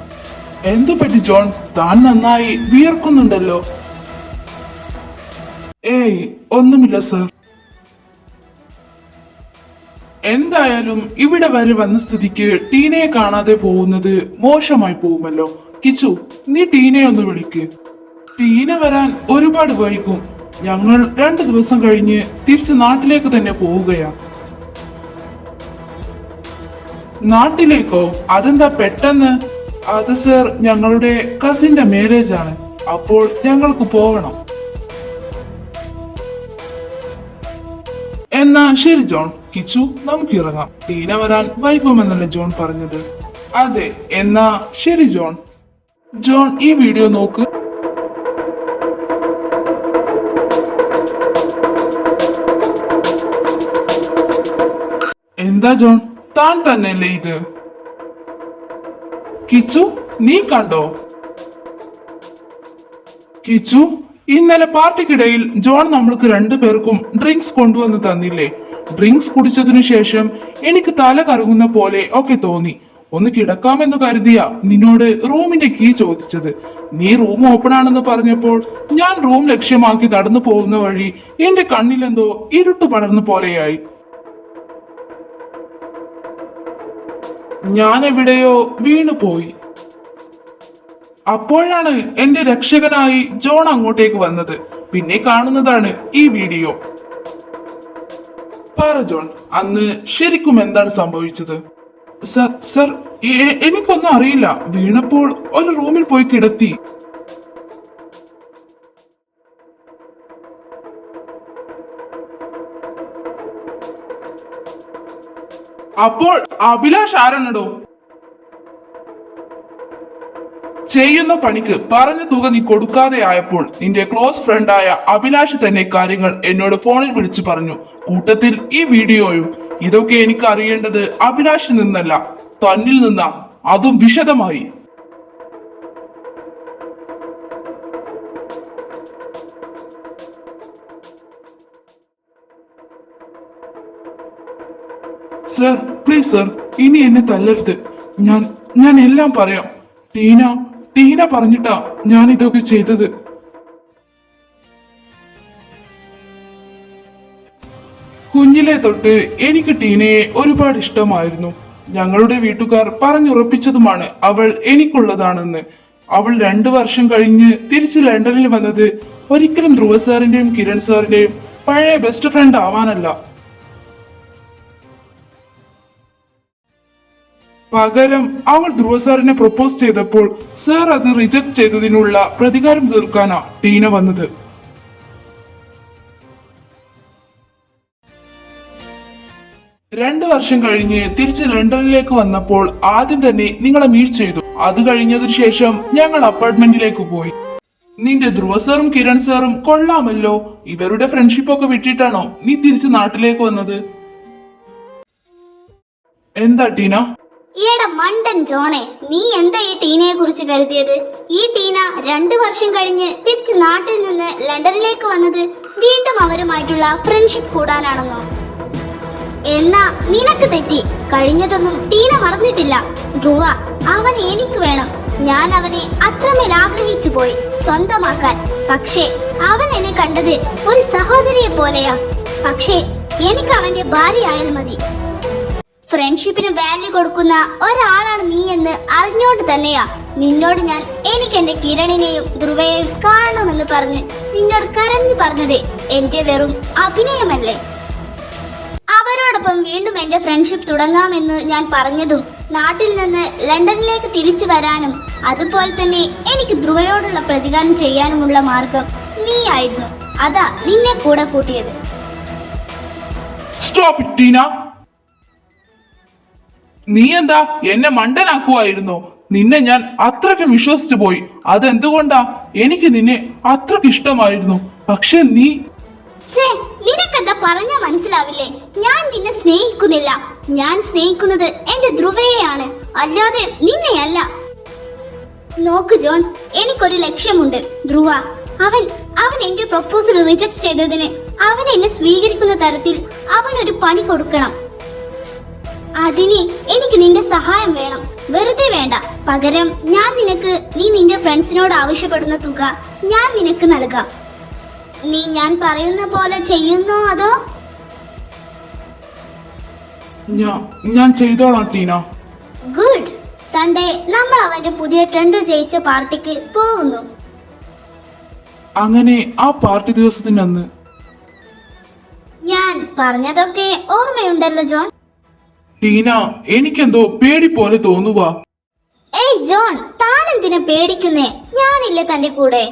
S1: എന്തു പറ്റി ജോൺ? താൻ നന്നായി വിയർക്കുന്നുണ്ടല്ലോ. ഏയ് ഒന്നുമില്ല സർ. എന്തായാലും ഇവിടെ വരെ വന്ന സ്ഥിതിക്ക് ടീനയെ കാണാതെ പോകുന്നത് മോശമായി പോകുമല്ലോ. കിച്ചു, നീ ടീനയെ ഒന്ന് വിളിക്ക്. ടീന വരാൻ ഒരുപാട് വൈകും. ഞങ്ങൾ 2 ദിവസം കഴിഞ്ഞ് തിരിച്ച് നാട്ടിലേക്ക് തന്നെ പോവുകയാ. നാട്ടിലേക്കോ? അതെന്താ പെട്ടെന്ന്? അത് സർ, ഞങ്ങളുടെ കസിന്റെ മാരേജ് ആണ്. അപ്പോൾ ഞങ്ങൾക്ക് പോകണം. എന്നാ ശരി ജോൺ. കിച്ചു, നമുക്ക് ഇറങ്ങാം. ടീന വരാൻ വൈകുമെന്നല്ലേ ജോൺ പറഞ്ഞത്? അതെ, എന്നാ ശരി ജോൺ. ജോൺ, ഈ വീഡിയോ നോക്ക്. എന്താ ജോൺ, താൻ തന്നെയല്ലേ ഇത്? കിച്ചു, നീ കണ്ടോ? കിച്ചു, ഇന്നലെ പാർട്ടിക്കിടയിൽ ജോൺ നമ്മൾക്ക് 2 പേർക്കും ഡ്രിങ്ക്സ് കൊണ്ടുവന്ന് തന്നില്ലേ? ഡ്രിങ്ക്സ് കുടിച്ചതിനു ശേഷം എനിക്ക് തല കറങ്ങുന്ന പോലെ ഒക്കെ തോന്നി. ഒന്ന് കിടക്കാമെന്ന് കരുതിയാ നിന്നോട് റൂമിന്റെ കീ ചോദിച്ചത്. നീ റൂം ഓപ്പൺ ആണെന്ന് പറഞ്ഞപ്പോൾ ഞാൻ റൂം ലക്ഷ്യമാക്കി നടന്നു പോകുന്ന വഴി എന്റെ കണ്ണിലെന്തോ ഇരുട്ട് പടർന്ന പോലെയായി. ഞാൻ എവിടെയോ വീണുപോയി. അപ്പോഴാണ് എന്റെ രക്ഷകനായി ജോൺ അങ്ങോട്ടേക്ക് വന്നത്. പിന്നെ കാണുന്നതാണ് ഈ വീഡിയോ. പറ ജോൺ, അന്ന് ശരിക്കും എന്താണ് സംഭവിച്ചത്? സർ, എനിക്കൊന്നും അറിയില്ല. വീണപ്പോൾ ഒരു റൂമിൽ പോയി കിടത്തി. അപ്പോൾ അഭിലാഷ് ആരാണോ? ചെയ്യുന്ന പണിക്ക് പറഞ്ഞ തുക നീ കൊടുക്കാതെ ആയപ്പോൾ നിന്റെ ക്ലോസ് ഫ്രണ്ടായ അഭിലാഷ് തന്നെ കാര്യങ്ങൾ എന്നോട് ഫോണിൽ വിളിച്ചു പറഞ്ഞു. കൂട്ടത്തിൽ ഈ വീഡിയോയും. ഇതൊക്കെ എനിക്ക് അറിയേണ്ടത് അഭിലാഷിൽ നിന്നല്ല, തന്നിൽ നിന്നാ. അതും വിശദമായി. സർ, പ്ലീസ് സർ, ഇനി എന്നെ തല്ലരുത്. ഞാൻ എല്ലാം പറയാം. ടീന പറഞ്ഞിട്ടാ ഞാൻ ഇതൊക്കെ ചെയ്തത്. കുഞ്ഞിലെ തൊട്ട് എനിക്ക് ടീനയെ ഒരുപാട് ഇഷ്ടമായിരുന്നു. ഞങ്ങളുടെ വീട്ടുകാർ പറഞ്ഞുറപ്പിച്ചതുമാണ് അവൾ എനിക്കുള്ളതാണെന്ന്. അവൾ 2 വർഷം കഴിഞ്ഞ് തിരിച്ച് ലണ്ടനിൽ വന്നത് ഒരിക്കലും ധ്രുവ സാറിന്റെയും കിരൺ സാറിന്റെയും പഴയ ബെസ്റ്റ് ഫ്രണ്ട് ആവാനല്ല. പകരം അവൾ ധ്രുവ സാറിനെ പ്രപ്പോസ് ചെയ്തപ്പോൾ സാർ അത് റിജക്ട് ചെയ്തതിനുള്ള പ്രതികാരം തീർക്കാനാ ടീന വന്നത്. രണ്ടു വർഷം കഴിഞ്ഞ് തിരിച്ച് ലണ്ടനിലേക്ക് വന്നപ്പോൾ ആദ്യം തന്നെ നിങ്ങളെ മീറ്റ് ചെയ്തു. അത് കഴിഞ്ഞതിന് ശേഷം ഞങ്ങൾ അപ്പാർട്ട്മെന്റിലേക്ക് പോയി. നിന്റെ ധ്രുവ സാറും കിരൺ സാറും കൊള്ളാമല്ലോ. ഇവരുടെ ഫ്രണ്ട്ഷിപ്പ് ഒക്കെ വിട്ടിട്ടാണോ നീ തിരിച്ച് നാട്ടിലേക്ക് വന്നത്? എന്താ ടീന?
S2: ഈയുടെ മണ്ടൻ ജോണെ, നീ എന്താ ഈ ടീനയെ കുറിച്ച് കരുതിയത്? ഈ ടീന 2 വർഷം കഴിഞ്ഞ് തിരിച്ച് നാട്ടിൽ നിന്ന് ലണ്ടനിലേക്ക് വന്നത് വീണ്ടും അവരുമായിട്ടുള്ള ഫ്രണ്ട്ഷിപ്പ് കൂടാനാണെന്നോ? എന്നാ നിനക്ക് തെറ്റി. കഴിഞ്ഞതൊന്നും ടീന മറന്നിട്ടില്ല. ധ്രുവ, അവൻ എനിക്ക് വേണം. ഞാൻ അവനെ അത്രമേൽ ആഗ്രഹിച്ചു പോയി സ്വന്തമാക്കാൻ. പക്ഷേ അവൻ എന്നെ കണ്ടത് ഒരു സഹോദരിയെ പോലെയാ. പക്ഷേ എനിക്ക് അവന്റെ ഭാര്യയായാൽ മതി. ഫ്രണ്ട്ഷിപ്പിന് വാല്യൂ കൊടുക്കുന്ന ഒരാളാണ് നീ എന്ന് അറിഞ്ഞോണ്ട് തന്നെയാ നിന്നോട് ഞാൻ എനിക്ക് എന്റെ കിരണിനെയും ധ്രുവയെയും കാണണമെന്ന് പറഞ്ഞ് നിന്നോട് കരഞ്ഞു പറഞ്ഞത്. എന്റെ വെറും അഭിനയമല്ലേ? അവരോടൊപ്പം വീണ്ടും എന്റെ ഫ്രണ്ട്ഷിപ്പ് തുടങ്ങാമെന്ന് ഞാൻ പറഞ്ഞതും നാട്ടിൽ നിന്ന് ലണ്ടനിലേക്ക് തിരിച്ചു വരാനും അതുപോലെ തന്നെ എനിക്ക് ധ്രുവയോടുള്ള പ്രതികാരം ചെയ്യാനുമുള്ള മാർഗം നീയായിരുന്നു. അതാ നിന്നെ കൂടെ കൂട്ടിയത്.
S1: Stop it Tina. നീ എന്താ എന്നെ മണ്ടനാക്കുവായിരുന്നോ? നിന്നെ ഞാൻ അത്രയ്ക്ക് വിശ്വസിച്ചു പോയി. അതെന്തുകൊണ്ടാ? എനിക്ക് നിന്നെ അത്രയ്ക്ക് ഇഷ്ടമായിരുന്നു. പക്ഷെ നീ
S2: നിനക്കെന്താ പറഞ്ഞാ മനസ്സിലാവില്ലേ? ഞാൻ നിന്നെ സ്നേഹിക്കുന്നില്ല. ഞാൻ സ്നേഹിക്കുന്നത് എന്റെ ധ്രുവയെയാണ്, അല്ലാതെ നിന്നെയല്ല. നോക്ക് ജോൺ, എനിക്കൊരു ലക്ഷ്യമുണ്ട്. ധ്രുവ അവൻ എന്റെ പ്രപ്പോസൽ റിജക്ട് ചെയ്തതിന് അവൻ എന്നെ സ്വീകരിക്കുന്ന തരത്തിൽ അവനൊരു പണി കൊടുക്കണം. അതിന് എനിക്ക് നിന്റെ സഹായം വേണം. വെറുതെ വേണ്ട. പകരം നീ നിന്റെ ഫ്രണ്ട്സിനോട് ആവശ്യപ്പെടുന്ന തുക ഞാൻ നിനക്ക് നൽകാം. നീ ഞാൻ പറയുന്ന പോലെ ചെയ്യുന്നോ അതോ?
S1: ഞാൻ ചെയ്തോളാം ടീന.
S2: ഗുഡ്. സൺഡേ നമ്മൾ അവന്റെ പുതിയ ടെൻഡർ ജയിച്ച പാർട്ടിക്ക് പോകുന്നു.
S1: അങ്ങനെ ആ പാർട്ടി ദിവസത്തിനന്ന്
S2: ഞാൻ പറഞ്ഞതൊക്കെ ഓർമ്മയുണ്ടല്ലോ ജോൺ?
S1: ടീന, എനിക്കെന്തോ പേടി പോലെ തോന്നുവാ.
S2: ഏയ് ജോൺ, താൻ എന്തിനാ പേടിക്കുന്നേ? ഞാനില്ലേ തന്റെ കൂടെ.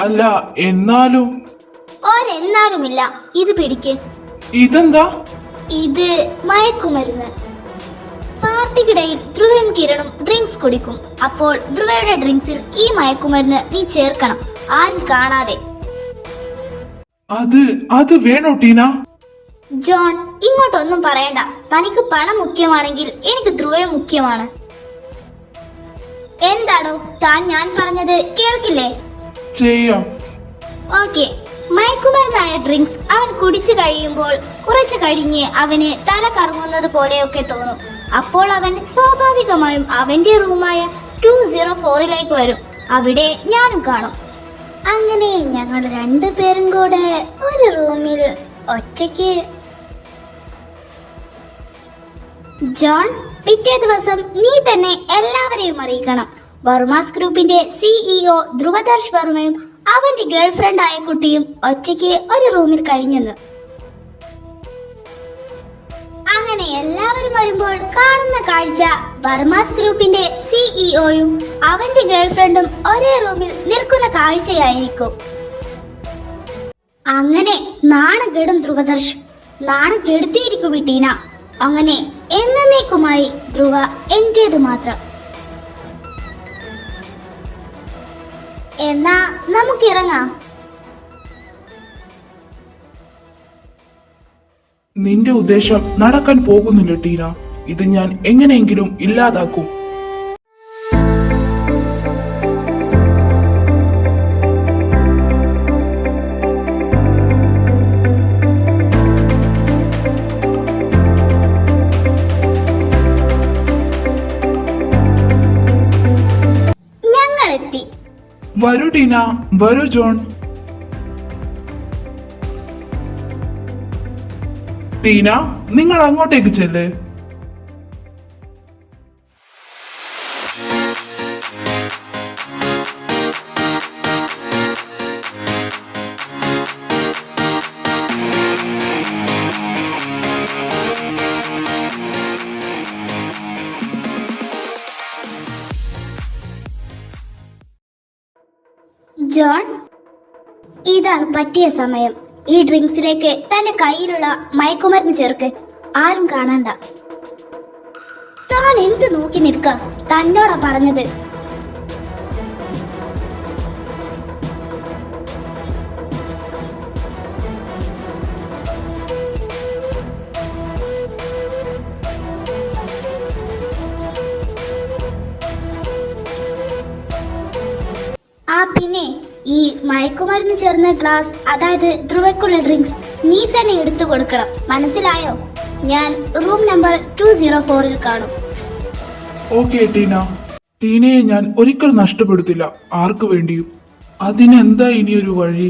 S1: അല്ല, എന്നാലും
S2: ഒരെന്നാലുമില്ല. ഇത് പിടിക്ക്.
S1: ഇതെന്താ?
S2: ഇത് മയക്കുമരുന്ന്. പാർട്ടിക്കിടയിൽ ധ്രുവയും കിരണും ഡ്രിങ്ക്സ് കുടിക്കും. അപ്പോൾ ധ്രുവയുടെ ഡ്രിങ്ക്സിൽ ഈ മയക്കുമരുന്ന് നീ ചേർക്കണം, ആരും കാണാതെ.
S1: അത് വേണോ ടീന?
S2: ജോൺ, ഇങ്ങോട്ടൊന്നും പറയണ്ട. തനിക്ക് പണം മുഖ്യമാണെങ്കിൽ എനിക്ക് ധ്രുവയും മുഖ്യമാണ്. എന്താണോ ഞാൻ പറഞ്ഞത് കേൾക്കില്ലേ?
S1: ചെയ്യാം.
S2: ഓക്കെ. മയക്കുമരുന്നായ ഡ്രിങ്ക്സ് അവൻ കുടിച്ചു കഴിയുമ്പോൾ കുറച്ചു കഴിഞ്ഞ് അവന് തല കറങ്ങുന്നത് പോലെയൊക്കെ തോന്നും. അപ്പോൾ അവൻ സ്വാഭാവികമായും അവന്റെ റൂമായ 204ലേക്ക് വരും. അവിടെ ഞാനും കാണും. അങ്ങനെ ഞങ്ങൾ രണ്ടുപേരും കൂടെ ഒരു റൂമിൽ ഒറ്റയ്ക്ക്. ജോൺ, പിറ്റേ ദിവസം നീ തന്നെ എല്ലാവരെയും അറിയിക്കണം. വർമാസ് ഗ്രൂപ്പിന്റെ CEO ധ്രുവദർശ് വർമ്മയും അവന്റെ ഗേൾഫ്രണ്ട് ആയ കുട്ടിയും ഒറ്റയ്ക്ക് ഒരു റൂമിൽ കഴിഞ്ഞെന്ന്. അങ്ങനെ എല്ലാവരും വരുമ്പോൾ കാണുന്ന കാഴ്ച വർമാസ് ഗ്രൂപ്പിന്റെ CEOയും അവന്റെ ഗേൾഫ്രണ്ടും ഒരേ റൂമിൽ നിൽക്കുന്ന കാഴ്ചയായിരിക്കും. അങ്ങനെ നാണം കെടും ധ്രുവദർശ്. നാണം കെടുത്തിയിരിക്കും ടീന. അങ്ങനെ എന്നേക്കുമായി ധ്രുവ എന്റേത് മാത്രം. എന്നാ നമുക്കിറങ്ങാം.
S1: നിന്റെ ഉദ്ദേശം നടക്കാൻ പോകുന്നില്ല ടീന. ഇത് ഞാൻ എങ്ങനെയെങ്കിലും ഇല്ലാതാക്കും.
S2: ഞങ്ങളെത്തി.
S1: വരൂ ടീന, വരൂ ജോൺ. ടീന, നിങ്ങൾ അങ്ങോട്ടേക്ക് ചെല്ല്.
S2: ജോൺ, ഇതാണ് പറ്റിയ സമയം. ഈ ഡ്രിങ്ക്സിലേക്ക് തന്റെ കയ്യിലുള്ള മയക്കുമരുന്ന് ചേർക്ക്. ആരും കാണണ്ട. താൻ എന്ത് നോക്കി നിൽക്ക? തന്നോടാ പറഞ്ഞത്. പിന്നെ ഈ മയക്കുമരുന്ന് ചേർന്ന ഗ്ലാസ്, അതായത് ധ്രുവയ്ക്കുള്ള ഡ്രിങ്ക്സ് നീ തന്നെ എടുത്തു കൊടുക്കണം. മനസ്സിലായോ? ഞാൻ റൂം നമ്പർ 204ൽ കാണും.
S1: ഓക്കേ ടീന. ടീനയെ ഞാൻ ഒരിക്കൽ നഷ്ടപ്പെടുത്തില്ല, ആർക്കു വേണ്ടിയും. അതിനെന്താ ഇനിയൊരു വഴി?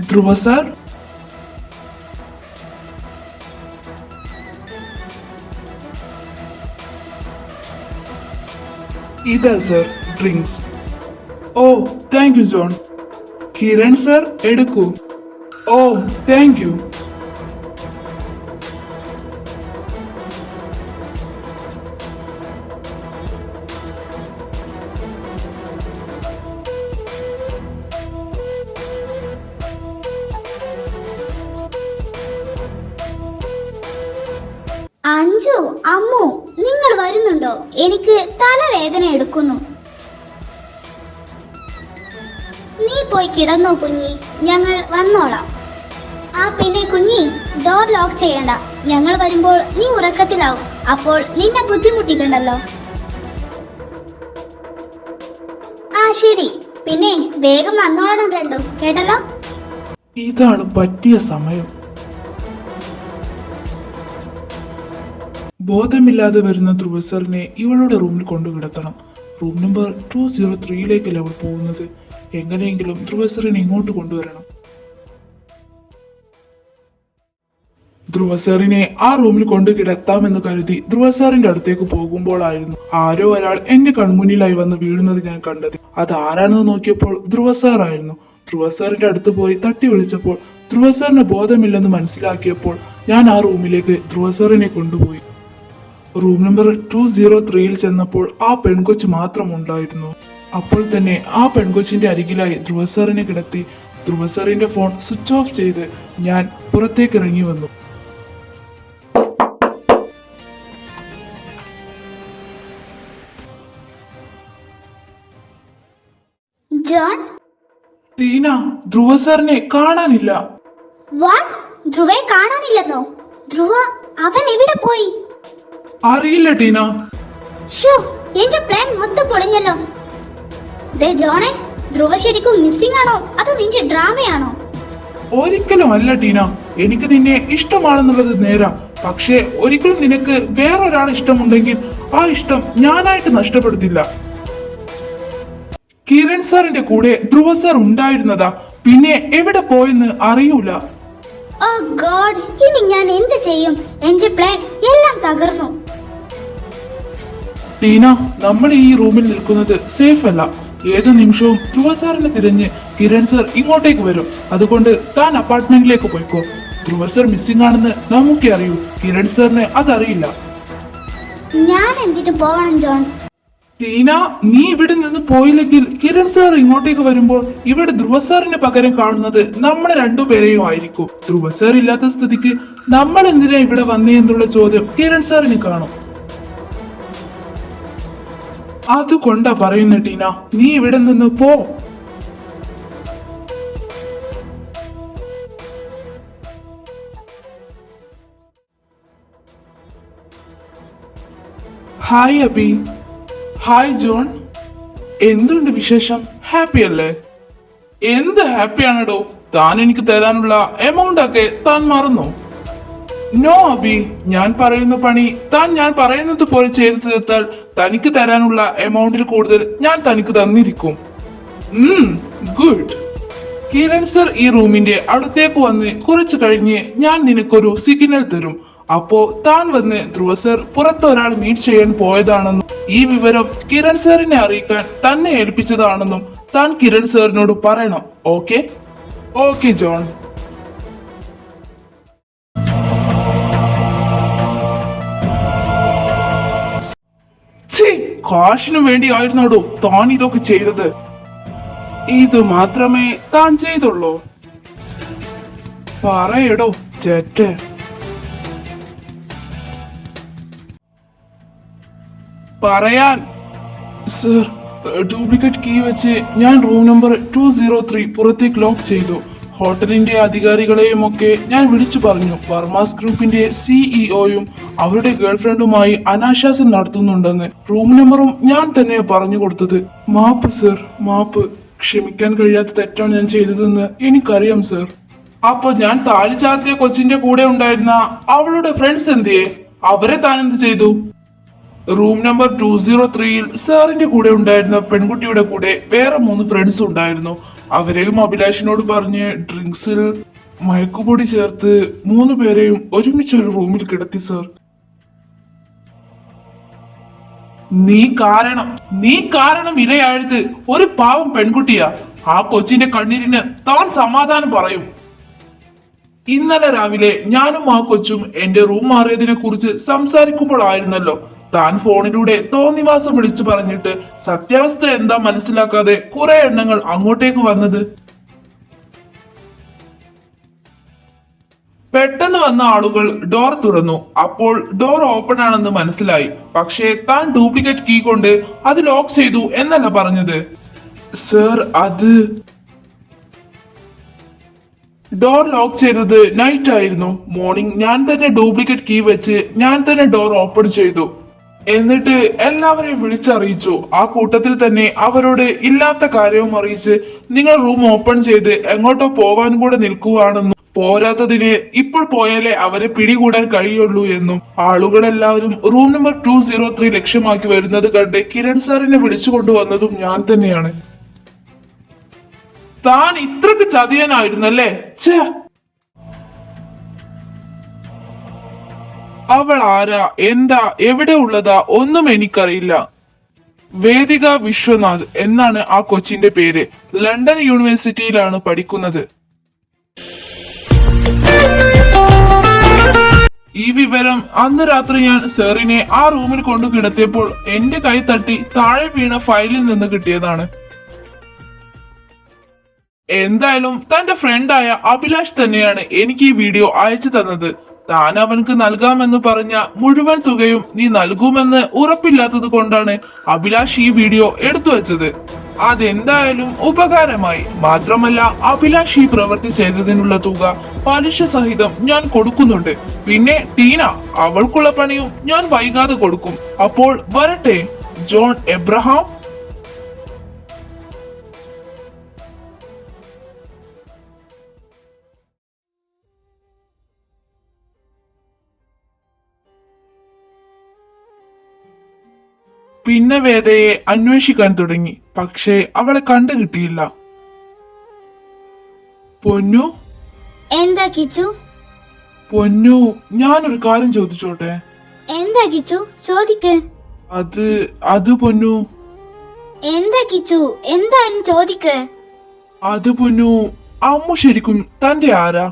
S1: ധ്രുവ സാർ, ഇതാ സർ ഡ്രിങ്ക്സ്. ഓ thank you John. Kiran sir എടുക്കൂ. ഓ താങ്ക് യു.
S2: അഞ്ജു, അമ്മു, നിങ്ങൾ വരുന്നുണ്ടോ? എനിക്ക് തലവേദന എടുക്കുന്നു. നീ പോയി കിടന്നോ കുഞ്ഞി, ഞങ്ങൾ വന്നോളാം. ആ പിന്നെ കുഞ്ഞി, ഡോർ ലോക്ക് ചെയ്യണ്ട. ഞങ്ങൾ വരുമ്പോൾ നീ ഉറക്കത്തിലാവും, അപ്പോൾ നിന്നെ ബുദ്ധിമുട്ടിക്കണ്ടല്ലോ. ആ ശരി, പിന്നെ വേഗം വന്നോളണം രണ്ടും, കേട്ടല്ലോ?
S1: ഇതാണ് പറ്റിയ സമയം. ബോധമില്ലാതെ വരുന്ന ധ്രുവ സാറിനെ ഇവളുടെ റൂമിൽ കൊണ്ടു കിടത്തണം. റൂം നമ്പർ 203 അവൾ പോകുന്നത്. എങ്ങനെയെങ്കിലും ധ്രുവ സാറിനെ ഇങ്ങോട്ട് കൊണ്ടുവരണം. ധ്രുവ സാറിനെ ആ റൂമിൽ കൊണ്ടു കിടത്താമെന്ന് കരുതി ധ്രുവ സാറിന്റെ അടുത്തേക്ക് പോകുമ്പോഴായിരുന്നു ആരോ ഒരാൾ എന്റെ കൺമുന്നിലായി വന്ന് വീഴുന്നത് ഞാൻ കണ്ടത്. അത് ആരാണെന്ന് നോക്കിയപ്പോൾ ധ്രുവ സാർ ആയിരുന്നു. ധ്രുവ സാറിന്റെ അടുത്ത് പോയി തട്ടി വിളിച്ചപ്പോൾ ധ്രുവ സാറിന് ബോധമില്ലെന്ന് മനസ്സിലാക്കിയപ്പോൾ ഞാൻ ആ റൂമിലേക്ക് ധ്രുവ സാറിനെ കൊണ്ടുപോയി. റൂം നമ്പർ 203 ചെന്നപ്പോൾ ആ പെൺകൊച്ച് മാത്രം ഉണ്ടായിരുന്നു. അപ്പോൾ തന്നെ ആ പെൺകൊച്ചിന്റെ അരികിലായി ധ്രുവ സാറിനെ കിടത്തി ധ്രുവ സാറിന്റെ ഫോൺ സ്വിച്ച് ഓഫ് ചെയ്ത് ഞാൻ പുറത്തേക്ക് ഇറങ്ങി വന്നു.
S2: ജോൺ,
S1: ടീന, ധ്രുവ സാറിനെ കാണാനില്ല.
S2: വാട്ട്? ധ്രുവയെ കാണാനില്ലെന്നോ? ധ്രുവ, അവൻ എവിടെ പോയി?
S1: അറിയില്ല ടീന.
S2: ഷോ, എന്റെ പ്ലാൻ മൊത്തം പൊളിഞ്ഞല്ലോ. ദേ ജോണേ, ധ്രുവ ശരിക്കും മിസ്സിംഗ് ആണോ അതോ നിന്റെ ഡ്രാമയാണോ?
S1: ഒരിക്കലും അല്ല ടീന. എനിക്ക് നിന്നെ ഇഷ്ടമാണെന്നുള്ളത് നേരാ. പക്ഷേ ഒരിക്കലും നിനക്ക് വേറൊരാൾ ഇഷ്ടമുണ്ടെങ്കിൽ ആ ഇഷ്ടം ഞാനായിട്ട് നഷ്ടപ്പെടുത്തില്ല. കിരൺ സാറിന്റെ കൂടെ ധ്രുവ സാർ ഉണ്ടായിരുന്നതാ. പിന്നെ എവിടെ പോയെന്ന് അറിയൂല.
S2: ഓ ഗോഡ്, ഇനി ഞാൻ എന്ത് ചെയ്യും? എന്റെ പ്ലാൻ എല്ലാം തകർന്നു.
S1: ടീന, നമ്മൾ ഈ റൂമിൽ നിൽക്കുന്നത് സേഫ് അല്ല. ഏത് നിമിഷവും ധ്രുവ സാറിനെ തിരഞ്ഞ് കിരൺ സാർ ഇങ്ങോട്ടേക്ക് വരും. അതുകൊണ്ട് താൻ അപ്പാർട്ട്മെന്റിലേക്ക് പോയിക്കോ. ധ്രുവ സാർ മിസ്സിംഗ് ആണെന്ന് നമുക്കേ അറിയൂ, കിരൺ സാറിന് അതറിയില്ല.
S2: ഞാൻ എന്തിനു പോവണം ജോൺ?
S1: ടീന, നീ ഇവിടെ നിന്ന് പോയില്ലെങ്കിൽ കിരൺ സാർ ഇങ്ങോട്ടേക്ക് വരുമ്പോൾ ഇവിടെ ധ്രുവ സാറിന് പകരം കാണുന്നത് നമ്മളെ രണ്ടുപേരെയും ആയിരിക്കും. ധ്രുവ സാർ ഇല്ലാത്ത സ്ഥിതിക്ക് നമ്മൾ എന്തിനാ ഇവിടെ വന്നേ എന്നുള്ള ചോദ്യം കിരൺ സാറിന് കാണും. അതുകൊണ്ടാ പറയുന്ന ടീന, നീ ഇവിടെ നിന്ന് പോ. ഹായ് അബി. Hi John. എന്തുണ്ട് വിശേഷം? ഹാപ്പി അല്ലേ? എന്ത് ഹാപ്പിയാണെടോ? താൻ എനിക്ക് തരാനുള്ള എമൗണ്ട് ഒക്കെ താൻ മറന്നോ? നോ അബി, ഞാൻ പറയുന്ന പണി താൻ ഞാൻ പറയുന്നത് പോലെ ചെയ്തു തീർത്താൽ തനിക്ക് തരാനുള്ള എമൗണ്ടിൽ കൂടുതൽ ഞാൻ തനിക്ക് തന്നിരിക്കും. ഗുഡ്. കിരൺ സർ ഈ റൂമിന്റെ അടുത്തേക്ക് വന്ന് കുറച്ച് കഴിഞ്ഞ് ഞാൻ നിനക്കൊരു സിഗ്നൽ തരും. അപ്പോ താൻ വന്ന് ധ്രുവ സർ പുറത്ത് ഒരാൾ മീറ്റ് ചെയ്യാൻ പോയതാണെന്നും ഈ വിവരം കിരൺ സാറിനെ അറിയിക്കാൻ തന്നെ ഏൽപ്പിച്ചതാണെന്നും താൻ കിരൺ സാറിനോട് പറയണം. ഓക്കെ? Okay John. കാശിനു വേണ്ടി ആയിരുന്നോടോ താൻ ഇതൊക്കെ ചെയ്തത്? ഇത് മാത്രമേ താൻ ചെയ്തുള്ളൂ? പറയടോ ചേട്ട. പറയാൻ. സർ, ഡ്യൂപ്ലിക്കേറ്റ് കീ വെച്ച് ഞാൻ റൂം നമ്പർ 203 പുറത്തേക്ക് ലോക്ക് ചെയ്തു. ഹോട്ടലിന്റെ അധികാരികളെയും ഒക്കെ ഞാൻ വിളിച്ചു പറഞ്ഞു. വർമാസ് ഗ്രൂപ്പിന്റെ സിഇഒയും അവരുടെ ഗേൾഫ്രണ്ടുമായി അനാശാസം നടത്തുന്നുണ്ടെന്ന്. റൂം നമ്പറും ഞാൻ തന്നെ പറഞ്ഞു കൊടുത്തത്. മാപ്പ് സർ, മാപ്പ്. ക്ഷമിക്കാൻ കഴിയാത്ത തെറ്റാണ് ഞാൻ ചെയ്തതെന്ന് എനിക്കറിയാം സർ. അപ്പൊ ഞാൻ താലി ചാർത്തിയ കൊച്ചിന്റെ കൂടെ ഉണ്ടായിരുന്ന അവളുടെ ഫ്രണ്ട്സ് എന്തിയെ? അവരെ താൻ എന്ത് ചെയ്തു? റൂം നമ്പർ 203-ൽ സാറിന്റെ കൂടെ ഉണ്ടായിരുന്ന പെൺകുട്ടിയുടെ കൂടെ വേറെ 3 ഫ്രണ്ട്സ് ഉണ്ടായിരുന്നു. അവരെയും അഭിലാഷിനോട് പറഞ്ഞ് ഡ്രിങ്ക്സിൽ മയക്കുപൊടി ചേർത്ത് 3 പേരെയും ഒരുമിച്ച് ഒരു റൂമിൽ കിടത്തി സർ. നീ കാരണം ഇരയായത് ഒരു പാവം പെൺകുട്ടിയാ. ആ കൊച്ചിന്റെ കണ്ണീരിന് താൻ സമാധാനം പറയും. ഇന്നലെ രാവിലെ ഞാനും ആ കൊച്ചും എന്റെ റൂം മാറിയതിനെ കുറിച്ച് സംസാരിക്കുമ്പോഴായിരുന്നല്ലോ താൻ ഫോണിലൂടെ തോന്നിവാസം വിളിച്ചു പറഞ്ഞിട്ട് സത്യാവസ്ഥ എന്താ മനസ്സിലാക്കാതെ കുറെ എണ്ണങ്ങൾ അങ്ങോട്ടേക്ക് വന്നത്. പെട്ടെന്ന് വന്ന ആളുകൾ ഡോർ തുറന്നു. അപ്പോൾ ഡോർ ഓപ്പൺ ആണെന്ന് മനസ്സിലായി. പക്ഷേ താൻ ഡ്യൂപ്ലിക്കേറ്റ് കീ കൊണ്ട് അത് ലോക്ക് ചെയ്തു എന്നല്ല പറഞ്ഞത്. സർ, അത് ഡോർ ലോക്ക് ചെയ്തത് നൈറ്റ് ആയിരുന്നു. മോർണിംഗ് ഞാൻ തന്നെ ഡ്യൂപ്ലിക്കേറ്റ് കീ വെച്ച് ഞാൻ തന്നെ ഡോർ ഓപ്പൺ ചെയ്തു. എന്നിട്ട് എല്ലാവരെയും വിളിച്ചറിയിച്ചു. ആ കൂട്ടത്തിൽ തന്നെ അവരോട് ഇല്ലാത്ത കാര്യവും അറിയിച്ച് നിങ്ങൾ റൂം ഓപ്പൺ ചെയ്ത് എങ്ങോട്ടോ പോവാൻ കൂടെ നിൽക്കുകയാണെന്നും പോരാത്തതിന് ഇപ്പോൾ പോയാലേ അവരെ പിടികൂടാൻ കഴിയുള്ളൂ എന്നും ആളുകളെല്ലാവരും റൂം നമ്പർ 203 ലക്ഷ്യമാക്കി വരുന്നത് കണ്ട് കിരൺ സാറിനെ വിളിച്ചു കൊണ്ടുവന്നതും ഞാൻ തന്നെയാണ്. താൻ ഇത്രക്ക് ചതിയനായിരുന്നല്ലേ? ഛേ, അവൾ ആരാ, എന്താ, എവിടെ ഉള്ളതാ ഒന്നും എനിക്കറിയില്ല. വേദിക വിശ്വനാഥ് എന്നാണ് ആ കൊച്ചിന്റെ പേര്. ലണ്ടൻ യൂണിവേഴ്സിറ്റിയിലാണ് പഠിക്കുന്നത്. ഈ വിവരം അന്ന് രാത്രി ഞാൻ സാറിനെ ആ റൂമിൽ കൊണ്ടു കിടത്തിയപ്പോൾ എന്റെ കൈ തട്ടി താഴെ വീണ ഫയലിൽ നിന്ന് കിട്ടിയതാണ്. എന്തായാലും തന്റെ ഫ്രണ്ടായ അഭിലാഷ് തന്നെയാണ് എനിക്ക് ഈ വീഡിയോ അയച്ചു തന്നത്. താൻ അവനക്ക് നൽകാമെന്ന് പറഞ്ഞ മുഴുവൻ തുകയും നീ നൽകുമെന്ന് ഉറപ്പില്ലാത്തത് കൊണ്ടാണ് അഭിലാഷ് ഈ വീഡിയോ എടുത്തു വെച്ചത്. അതെന്തായാലും ഉപകാരമായി. മാത്രമല്ല അഭിലാഷ് ഈ പ്രവൃത്തി ചെയ്തതിനുള്ള തുക പലിശ സഹിതം ഞാൻ കൊടുക്കുന്നുണ്ട്. പിന്നെ ടീന, അവൾക്കുള്ള പണിയും ഞാൻ വൈകാതെ കൊടുക്കും. അപ്പോൾ വരട്ടെ, ജോൺ എബ്രഹാം. പിന്നെ വേദയെ അന്വേഷിക്കാൻ തുടങ്ങി. പക്ഷേ അവളെ കണ്ടു കിട്ടിയില്ല. പൊന്നു,
S2: എന്താ കിച്ചു?
S1: പൊന്നു, ഞാനൊരു കാര്യം ചോദിച്ചോട്ടെ?
S2: എന്താ കിച്ചു? ചോദിക്ക്.
S1: അത് പൊന്നു.
S2: എന്താ കിച്ചു? എന്താണ് ചോദിക്ക്.
S1: അത് പൊന്നു, അമ്മു ശരിക്കും തന്റെ ആരാ?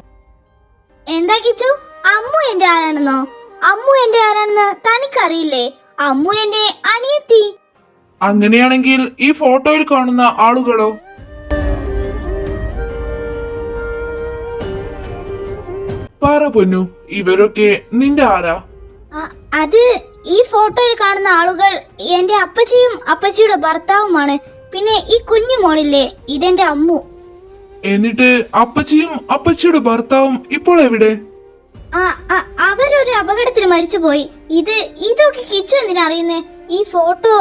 S2: എന്താ കിച്ചു? അമ്മു എന്റെ ആരാണെന്നോ? അമ്മു എന്റെ ആരാണെന്ന് തനിക്കറിയില്ലേ? അമ്മു എന്റെ അനിയത്തി.
S1: അങ്ങനെയാണെങ്കിൽ ഈ ഫോട്ടോയിൽ കാണുന്ന ആളുകളോ? പറ പൊന്നു, ഇവരൊക്കെ നിന്റെ ആരാ?
S2: അത് ഈ ഫോട്ടോയിൽ കാണുന്ന ആളുകൾ എന്റെ അപ്പച്ചിയും അപ്പച്ചിയുടെ ഭർത്താവുമാണ്. പിന്നെ ഈ കുഞ്ഞു മോളില്ലേ, ഇതെന്റെ അമ്മു.
S1: എന്നിട്ട് അപ്പച്ചിയും അപ്പച്ചിയുടെ ഭർത്താവും ഇപ്പോൾ എവിടെ?
S2: അവരൊരു അപകടത്തിൽ മരിച്ചുപോയി. ഇതൊക്കെ കിച്ചു എന്തിനറിയുന്നേ? ഈ ഫോട്ടോ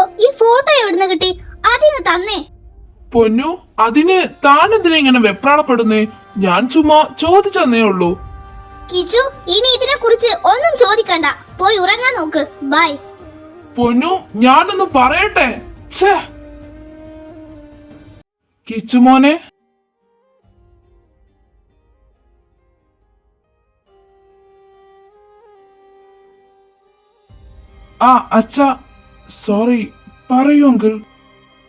S2: എവിടുന്ന് കിട്ടി? അതിന് തന്നേ.
S1: പൊന്നു, അതിന് താൻ എന്തിനാ ഇങ്ങനെ വെപ്രാളപ്പെടുന്നേ? ഞാൻ ചുമ്മാ ചോദിച്ചെന്നേ ഉള്ളൂ.
S2: കിച്ചു, ഇനി ഇതിനെ കുറിച്ച് ഒന്നും ചോദിക്കണ്ട. പോയി ഉറങ്ങാൻ നോക്ക്. ബൈ.
S1: പൊന്നു, ഞാനൊന്ന് പറയട്ടെ. ഛേ, കിച്ചുമോനെ. അച്ഛാ, സോറി. പറയൂ അങ്കിൾ.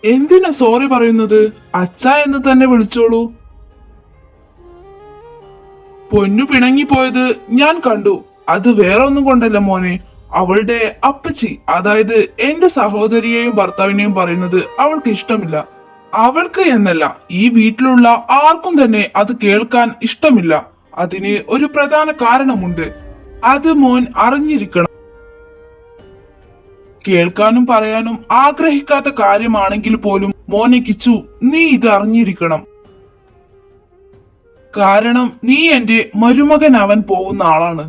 S1: എന്തിനാ സോറി പറയുന്നത്? അച്ഛ എന്ന് തന്നെ വിളിച്ചോളൂ. പൊന്നു പിണങ്ങിപ്പോയത് ഞാൻ കണ്ടു. അത് വേറെ ഒന്നും കൊണ്ടല്ല മോനെ. അവളുടെ അപ്പച്ചി, അതായത് എന്റെ സഹോദരിയെയും ഭർത്താവിനെയും പറയുന്നത് അവൾക്ക് ഇഷ്ടമില്ല. അവൾക്ക് എന്നല്ല, ഈ വീട്ടിലുള്ള ആർക്കും തന്നെ അത് കേൾക്കാൻ ഇഷ്ടമില്ല. അതിന് ഒരു പ്രധാന കാരണമുണ്ട്. അത് മോൻ അറിഞ്ഞിരിക്കണം. കേൾക്കാനും പറയാനും ആഗ്രഹിക്കാത്ത കാര്യമാണെങ്കിൽ പോലും മോനെ കിച്ചു, നീ ഇത് അറിഞ്ഞിരിക്കണം. കാരണം നീ എന്റെ മരുമകനാവാൻ പോകുന്ന ആളാണ്.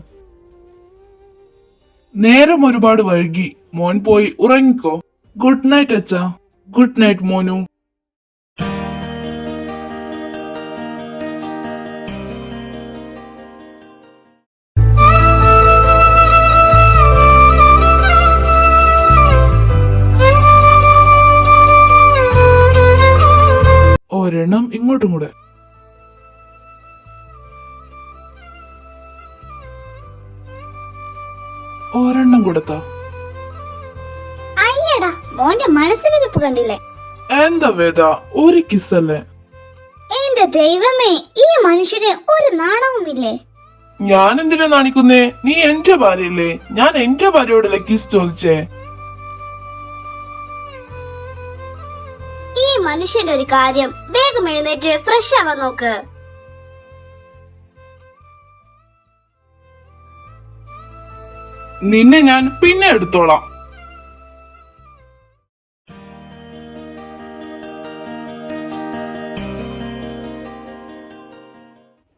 S1: നേരം ഒരുപാട് വൈകി. മോൻ പോയി ഉറങ്ങിക്കോ. ഗുഡ് നൈറ്റ് അച്ഛാ. ഗുഡ് നൈറ്റ് മോനു. ഒരെണ്ണം ഇങ്ങോട്ടും കൂടെ. ഒരെണ്ണം കൊടുത്താ.
S2: അയ്യടാ, മോന്റെ മനസ്സിലിരിപ്പ് കണ്ടില്ലേ?
S1: എന്താ വേദ, ഒരു കിസ്സല്ലേ?
S2: എന്റെ ദൈവമേ, ഈ മനുഷ്യന് ഒരു നാണവുമില്ലേ?
S1: ഞാൻ എന്തിനാ നാണിക്കുന്നേ? നീ എന്റെ ഭാര്യയല്ലേ? ഞാൻ എന്റെ ഭാര്യയോടല്ലേ കിസ് ചോദിച്ചേ?
S2: ഈ മനുഷ്യന്റെ ഒരു കാര്യം, വേഗം എഴുന്നേറ്റ് ഫ്രഷ് ആവാൻ നോക്ക്.
S1: നിന്നെ ഞാൻ പിന്നെ എടുത്തോളാം.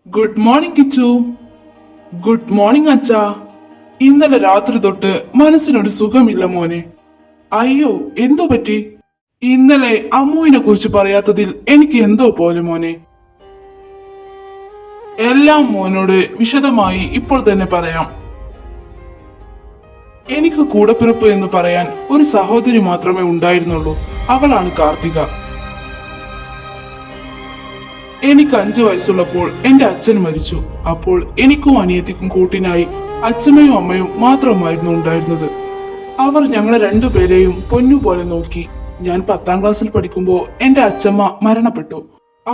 S1: Good morning Kichu. Good morning അച്ഛാ. ഇന്നലെ രാത്രി തൊട്ട് മനസ്സിനൊരു സുഖമില്ല മോനെ. അയ്യോ, എന്തോ പറ്റി? ഇന്നലെ അമ്മുവിനെ കുറിച്ച് പറയാത്തതിൽ എനിക്ക് എന്തോ പോലെ മോനെ. എല്ലാം മോനോട് വിശദമായി ഇപ്പോൾ തന്നെ പറയാം. എനിക്ക് കൂടപ്പിറപ്പ് എന്ന് പറയാൻ ഒരു സഹോദരി മാത്രമേ ഉണ്ടായിരുന്നുള്ളൂ. അവളാണ് കാർത്തിക. എനിക്ക് 5 വയസ്സുള്ളപ്പോൾ എന്റെ അച്ഛൻ മരിച്ചു. അപ്പോൾ എനിക്കും അനിയത്തിക്കും കൂട്ടിനായി അച്ഛമ്മയും അമ്മയും മാത്രമായിരുന്നു ഉണ്ടായിരുന്നത്. അവർ ഞങ്ങളെ രണ്ടുപേരെയും പൊന്നുപോലെ നോക്കി. ഞാൻ 10ാം ക്ലാസ്സിൽ പഠിക്കുമ്പോൾ എന്റെ അച്ഛമ്മ മരണപ്പെട്ടു.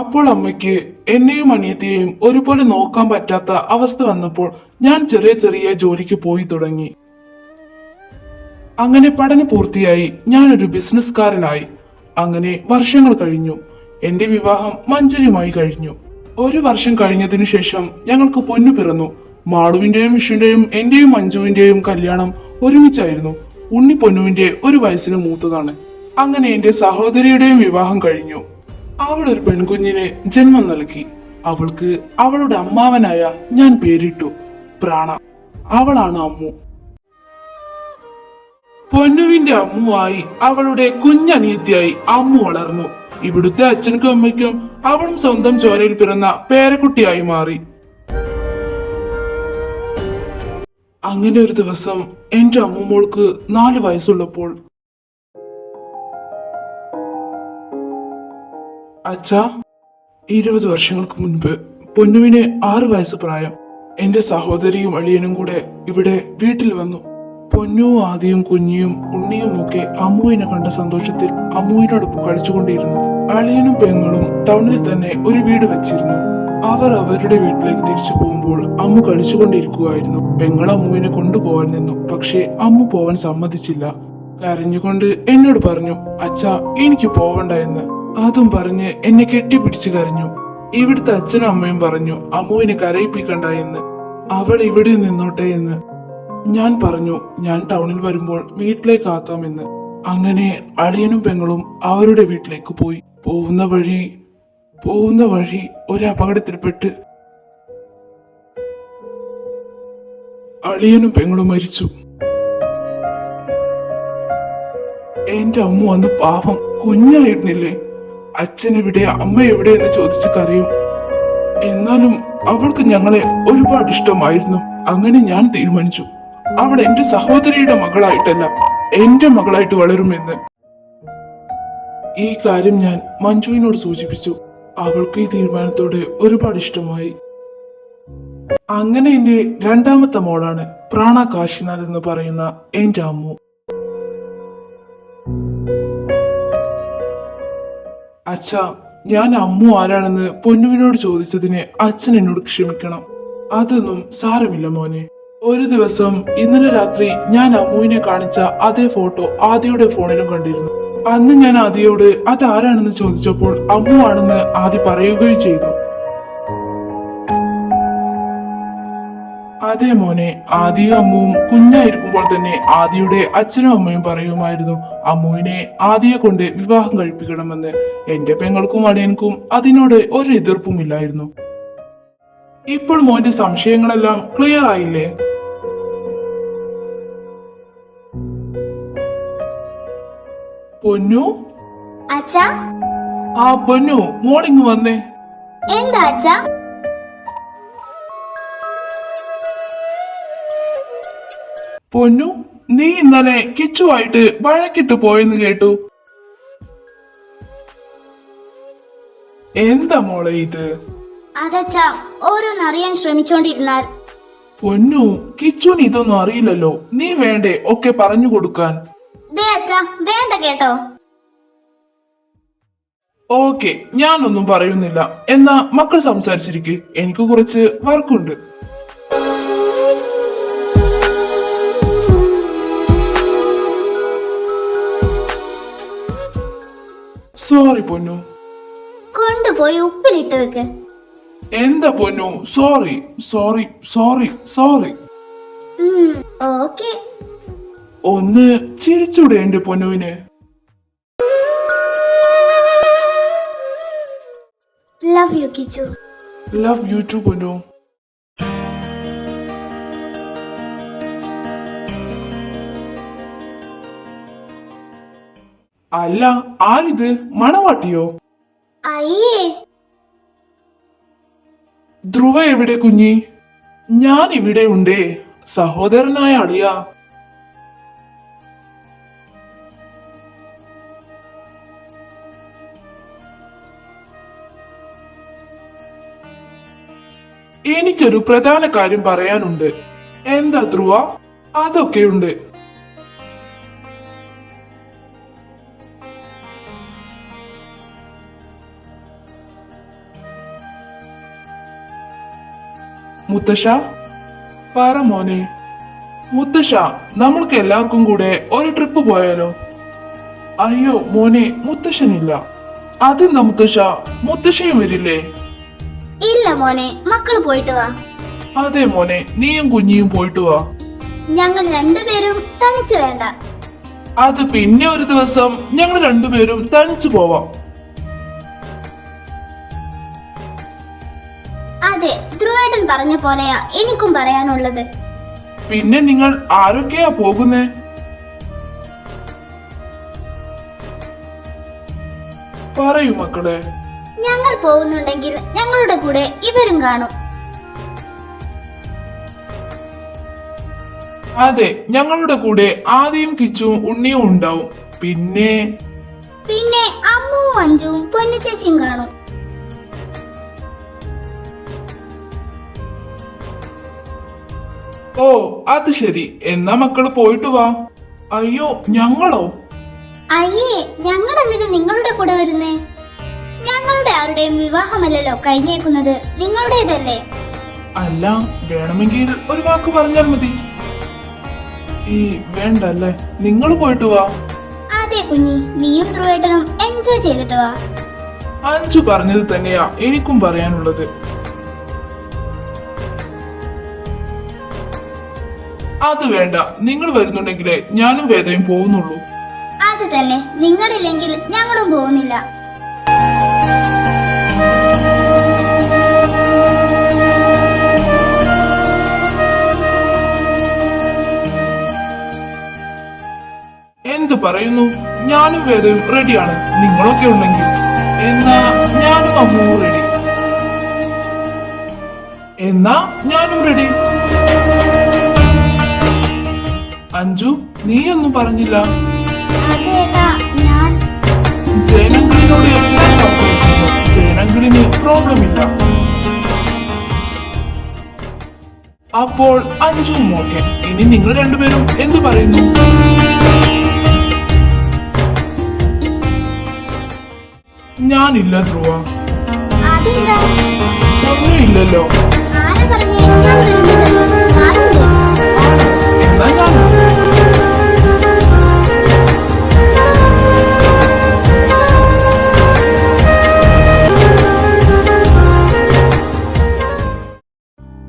S1: അപ്പോൾ അമ്മയ്ക്ക് എന്നെയും അനിയത്തിയെയും ഒരുപോലെ നോക്കാൻ പറ്റാത്ത അവസ്ഥ വന്നപ്പോൾ ഞാൻ ചെറിയ ചെറിയ ജോലിക്ക് പോയി തുടങ്ങി. അങ്ങനെ പഠനം പൂർത്തിയായി ഞാനൊരു ബിസിനസ്സുകാരനായി. അങ്ങനെ വർഷങ്ങൾ കഴിഞ്ഞു. എന്റെ വിവാഹം മഞ്ജരിയുമായി കഴിഞ്ഞു. 1 വർഷം കഴിഞ്ഞതിനു ശേഷം ഞങ്ങൾക്ക് പൊന്നു പിറന്നു. മാളുവിന്റെയും വിഷുവിന്റെയും എന്റെയും മഞ്ജുവിന്റെയും കല്യാണം ഒരുമിച്ചായിരുന്നു. ഉണ്ണി പൊന്നുവിന്റെ 1 വയസ്സിന് മൂത്തതാണ്. അങ്ങനെ എന്റെ സഹോദരിയുടെയും വിവാഹം കഴിഞ്ഞു. അവൾ ഒരു പെൺകുഞ്ഞിന് ജന്മം നൽകി. അവൾക്ക് അവളുടെ അമ്മാവനായ ഞാൻ പേരിട്ടു പ്രാണ. അവളാണ് അമ്മു. പൊന്നുവിന്റെ അമ്മുവായി അവളുടെ കുഞ്ഞനിയത്തിയായി അമ്മു വളർന്നു. ഇവിടുത്തെ അച്ഛനും അമ്മയ്ക്കും അവളും സ്വന്തം ചോരയിൽ പിറന്ന പേരക്കുട്ടിയായി മാറി. അങ്ങനെ ഒരു ദിവസം എന്റെ അമ്മുമോൾക്ക് 4 വയസ്സുള്ളപ്പോൾ, അച്ഛാ, 20 വർഷങ്ങൾക്ക് മുൻപ് പൊന്നുവിന് 6 വയസ്സ് പ്രായം. എന്റെ സഹോദരിയും അളിയനും കൂടെ ഇവിടെ വീട്ടിൽ വന്നു. പൊന്നു, ആദിയും കുഞ്ഞിയും ഉണ്ണിയും ഒക്കെ അമ്മുവിനെ കണ്ട സന്തോഷത്തിൽ അമ്മുവിനോടൊപ്പം കളിച്ചുകൊണ്ടിരുന്നു. അളിയനും പെങ്ങളും ടൗണിൽ തന്നെ ഒരു വീട് വെച്ചിരുന്നു. അവർ അവരുടെ വീട്ടിലേക്ക് തിരിച്ചു പോകുമ്പോൾ അമ്മു കളിച്ചുകൊണ്ടിരിക്കുകയായിരുന്നു. പെങ്ങൾ അമ്മുവിനെ കൊണ്ടുപോകാൻ നിന്നു. പക്ഷേ അമ്മു പോവാൻ സമ്മതിച്ചില്ല. കരഞ്ഞുകൊണ്ട് എന്നോട് പറഞ്ഞു, അച്ഛാ, എനിക്ക് പോവണ്ട എന്ന്. അതും പറഞ്ഞ് എന്നെ കെട്ടിപ്പിടിച്ച് കരഞ്ഞു. ഇവിടുത്തെ അച്ഛനും അമ്മയും പറഞ്ഞു അമ്മുവിനെ കരയിപ്പിക്കണ്ട എന്ന്, അവൾ ഇവിടെ നിന്നോട്ടെ എന്ന്. ഞാൻ പറഞ്ഞു ഞാൻ ടൗണിൽ വരുമ്പോൾ വീട്ടിലേക്ക് ആക്കാമെന്ന്. അങ്ങനെ അളിയനും പെങ്ങളും അവരുടെ വീട്ടിലേക്ക് പോയി. പോകുന്ന വഴി ഒരു അപകടത്തിൽപ്പെട്ട് അളിയനും പെങ്ങളും മരിച്ചു. എന്റെ അമ്മ അന്ന് പാവം കുഞ്ഞായിരുന്നില്ലേ. അച്ഛൻ എവിടെ, അമ്മ എവിടെ എന്ന് ചോദിച്ച് കരയും. എന്നാലും അവൾക്ക് ഞങ്ങളെ ഒരുപാട് ഇഷ്ടമായിരുന്നു. അങ്ങനെ ഞാൻ തീരുമാനിച്ചു അവൾ എന്റെ സഹോദരിയുടെ മകളായിട്ടല്ല, എന്റെ മകളായിട്ട് വളരുമെന്ന്. ഈ കാര്യം ഞാൻ മഞ്ജുവിനോട് സൂചിപ്പിച്ചു. അവൾക്ക് ഈ തീരുമാനത്തോട് ഒരുപാട് ഇഷ്ടമായി. അങ്ങനെ എന്റെ 2ാമത്തെ മോളാണ് പ്രാണ കാശിനാഥ് എന്ന് പറയുന്ന എന്റെ അമ്മു. അച്ഛാ, ഞാൻ അമ്മു ആരാണെന്ന് പൊന്നുവിനോട് ചോദിച്ചതിന് അച്ഛൻ എന്നോട് ക്ഷമിക്കണം. അതൊന്നും സാരമില്ല മോനെ. ഒരു ദിവസം ഇന്നലെ രാത്രി ഞാൻ അമ്മുവിനെ കാണിച്ച അതേ ഫോട്ടോ ആദിയുടെ ഫോണിലും കണ്ടിരുന്നു. അന്ന് ഞാൻ ആദിയോട് അതാരാണെന്ന് ചോദിച്ചപ്പോൾ അമ്മു ആണെന്ന് ആദി പറയുകയും ചെയ്തു. അതെ മോനെ, ആദിയും അമ്മുവും കുഞ്ഞായിരിക്കുമ്പോൾ തന്നെ ആദിയുടെ അച്ഛനും അമ്മയും പറയുമായിരുന്നു അമ്മുവിനെ ആദിയെ കൊണ്ട് വിവാഹം കഴിപ്പിക്കണമെന്ന്. എന്റെ പെങ്ങൾക്കും അളിയൻക്കും അതിനോട് ഒരു എതിർപ്പുമില്ലായിരുന്നു. ഇപ്പോൾ മോന്റെ സംശയങ്ങളെല്ലാം ക്ലിയർ ആയില്ലേ? പൊന്നു,
S2: അച്ഛാ.
S1: ആ പൊന്നു, മോർണിംഗ് വന്നേ.
S2: എന്താ അച്ഛാ?
S1: പൊന്നു, നീ ഇന്നലെ കിച്ചുവായിട്ട് വഴക്കിട്ട് പോയെന്ന് കേട്ടു. എന്താ മോളെ ഇത്?
S2: അതച്ഛ ഓരോന്നറിയാൻ ശ്രമിച്ചോണ്ടിരുന്നാൽ
S1: പൊന്നു, കിച്ചുന് ഇതൊന്നും അറിയില്ലല്ലോ. നീ വേണ്ടേ ഒക്കെ പറഞ്ഞു കൊടുക്കാൻ?
S2: ദേ അച്ഛ വേണ്ട കേട്ടോ.
S1: ഓക്കെ, ഞാനൊന്നും പറയുന്നില്ല. എന്നാ മക്കൾ സംസാരിച്ചിരിക്കെ, എനിക്ക് കുറച്ച് വർക്കുണ്ട്. സോറി പൊന്നു.
S2: കൊണ്ടുപോയി ഉപ്പിലിട്ട് വെക്ക്.
S1: എന്താ Ponnu? Sorry sorry sorry sorry.
S2: Okay.
S1: ഒന്ന് ചിരിച്ചൂടെ എന്റെ പൊന്നുവിന്?
S2: Love you Kichu.
S1: Love you too Ponnu. അല്ല, ആരിത്? മണവാട്ടിയോ?
S2: അയ്യേ,
S1: ധ്രുവ എവിടെ കുഞ്ഞി? ഞാൻ ഇവിടെ ഉണ്ടേ, സഹോദരനായ അളിയ. എനിക്കൊരു പ്രധാന കാര്യം പറയാനുണ്ട്. എന്താ ധ്രുവ? അതൊക്കെയുണ്ട്. മുത്തശ്ശ, പറ മോനെ. മുത്തശ്ശ, നമ്മൾക്ക് എല്ലാവർക്കും കൂടെ ഒരു ട്രിപ്പ് പോയാലോ? അയ്യോ മോനെ, മുത്തശ്ശനില്ല. അതെന്താ മുത്തശ്ശ? മുത്തശ്ശയും വരില്ലേ?
S2: ഇല്ല മോനെ, മക്കള് പോയിട്ട് വാ.
S1: അതെ മോനെ, നീയും കുഞ്ഞിയും പോയിട്ട് വാ.
S2: ഞങ്ങൾ രണ്ടുപേരും തനിച്ച് വേണ്ട.
S1: അത് പിന്നെ ഒരു ദിവസം ഞങ്ങൾ രണ്ടുപേരും തനിച്ചു പോവാം.
S2: അതെ, ധ്രുവേട്ടൻ പറഞ്ഞ പോലെയാ എനിക്കും പറയാനുള്ളത്.
S1: പിന്നെ നിങ്ങൾ ആരൊക്കെയാ പോകുന്നേ? പറയൂ മക്കളെ.
S2: ഞങ്ങൾ പോകുന്നുണ്ടെങ്കിൽ ഞങ്ങളുടെ കൂടെ ഇവരും കാണും.
S1: അതെ, ഞങ്ങളുടെ കൂടെ ആദ്യം കിച്ചുവും ഉണ്ണിയും ഉണ്ടാവും. പിന്നെ
S2: പിന്നെ അമ്മുവും അഞ്ചുവും പൊന്നു ചേച്ചിയും കാണും.
S1: ഓ, അത് ശരി. എന്നാ മക്കള് പോയിട്ട് വാ. അയ്യോ, ഞങ്ങളോ?
S2: അയ്യേ, ഞങ്ങൾ എന്തിനു നിങ്ങളുടെ കൂടെ വരുന്നേ? ഞങ്ങളുടെ ആരുടെയും വിവാഹമല്ലല്ലോ കഴിഞ്ഞേക്കുന്നത്, നിങ്ങളുടേതല്ലേ?
S1: അല്ല, വേണമെങ്കിൽ ഒരു വാക്ക് പറഞ്ഞാൽ മതി. ഈ വേണ്ട അല്ലേ? നിങ്ങൾ പോയിട്ട് വാ.
S2: അതെ കുഞ്ഞി, നീയും ധ്രുവേട്ടനും എൻജോയ് ചെയ്തിട്ട് വാ.
S1: അഞ്ചു പറഞ്ഞത് തന്നെയാ എനിക്കും പറയാനുള്ളത്. അത് വേണ്ട, നിങ്ങൾ വരുന്നുണ്ടെങ്കിലേ ഞാനും വേദയും പോകുന്നുള്ളൂ.
S2: അത് തന്നെ, നിങ്ങളില്ലെങ്കിൽ ഞങ്ങളും പോകുന്നില്ല.
S1: എന്ത് പറയുന്നു? ഞാനും വേദയും റെഡിയാണ്, നിങ്ങളൊക്കെ ഉണ്ടെങ്കിൽ. എന്നാ ഞാനും അമ്മവും റെഡി. എന്നാ ഞാനും റെഡി. അഞ്ജു, നീയൊന്നും പറഞ്ഞില്ല.
S2: അതേട്ടാ, ഞാൻ
S1: ജയനങ്കിളിനോട് എല്ലാം സംസാരിക്കുന്നു. ജയനങ്കിളിന് പ്രോബ്ലം ഇല്ല. അപ്പോൾ അഞ്ജുവും ഓക്കെ. ഇനി നിങ്ങൾ രണ്ടുപേരും എന്തു പറയുന്നു? ഞാനില്ല ധ്രുവ.
S2: അതെന്താ?
S1: ഒന്നുമില്ലല്ലോ.
S2: ആരാ പറഞ്ഞേ ഞാൻ വരുന്നില്ലെന്ന്? ഞാനുണ്ട്.
S1: എന്നാ ഞാൻ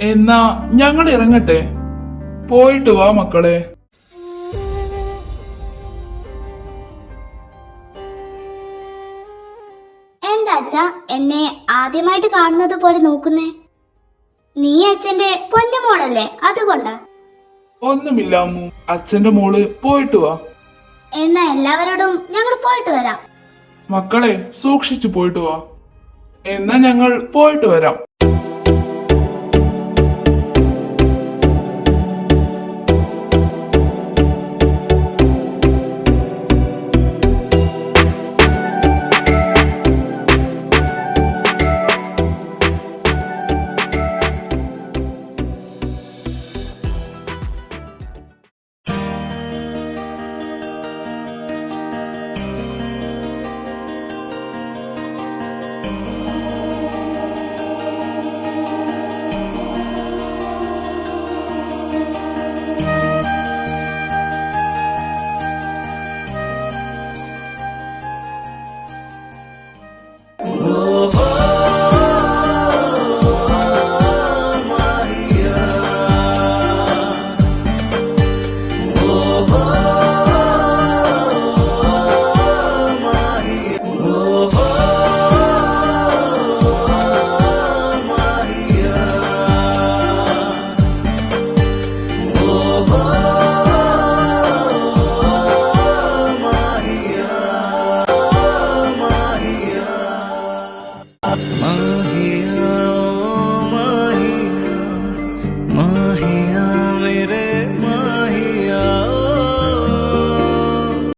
S1: എന്നാ ഞങ്ങൾ ഇറങ്ങട്ടെ. പോയിട്ട് വാ മക്കളെ.
S2: എന്താ അച്ഛാ എന്നെ ആദ്യമായിട്ട് കാണുന്നത് പോലെ നോക്കുന്നേ? നീ അച്ഛന്റെ പൊന്നുമോളല്ലേ, അതുകൊണ്ടാ.
S1: ഒന്നുമില്ല അമ്മു, അച്ഛന്റെ മോള് പോയിട്ട് വാ.
S2: എന്നാ എല്ലാവരോടും ഞങ്ങൾ പോയിട്ട് വരാം.
S1: മക്കളെ, സൂക്ഷിച്ചു പോയിട്ട് വാ. എന്നാ ഞങ്ങൾ പോയിട്ട് വരാം.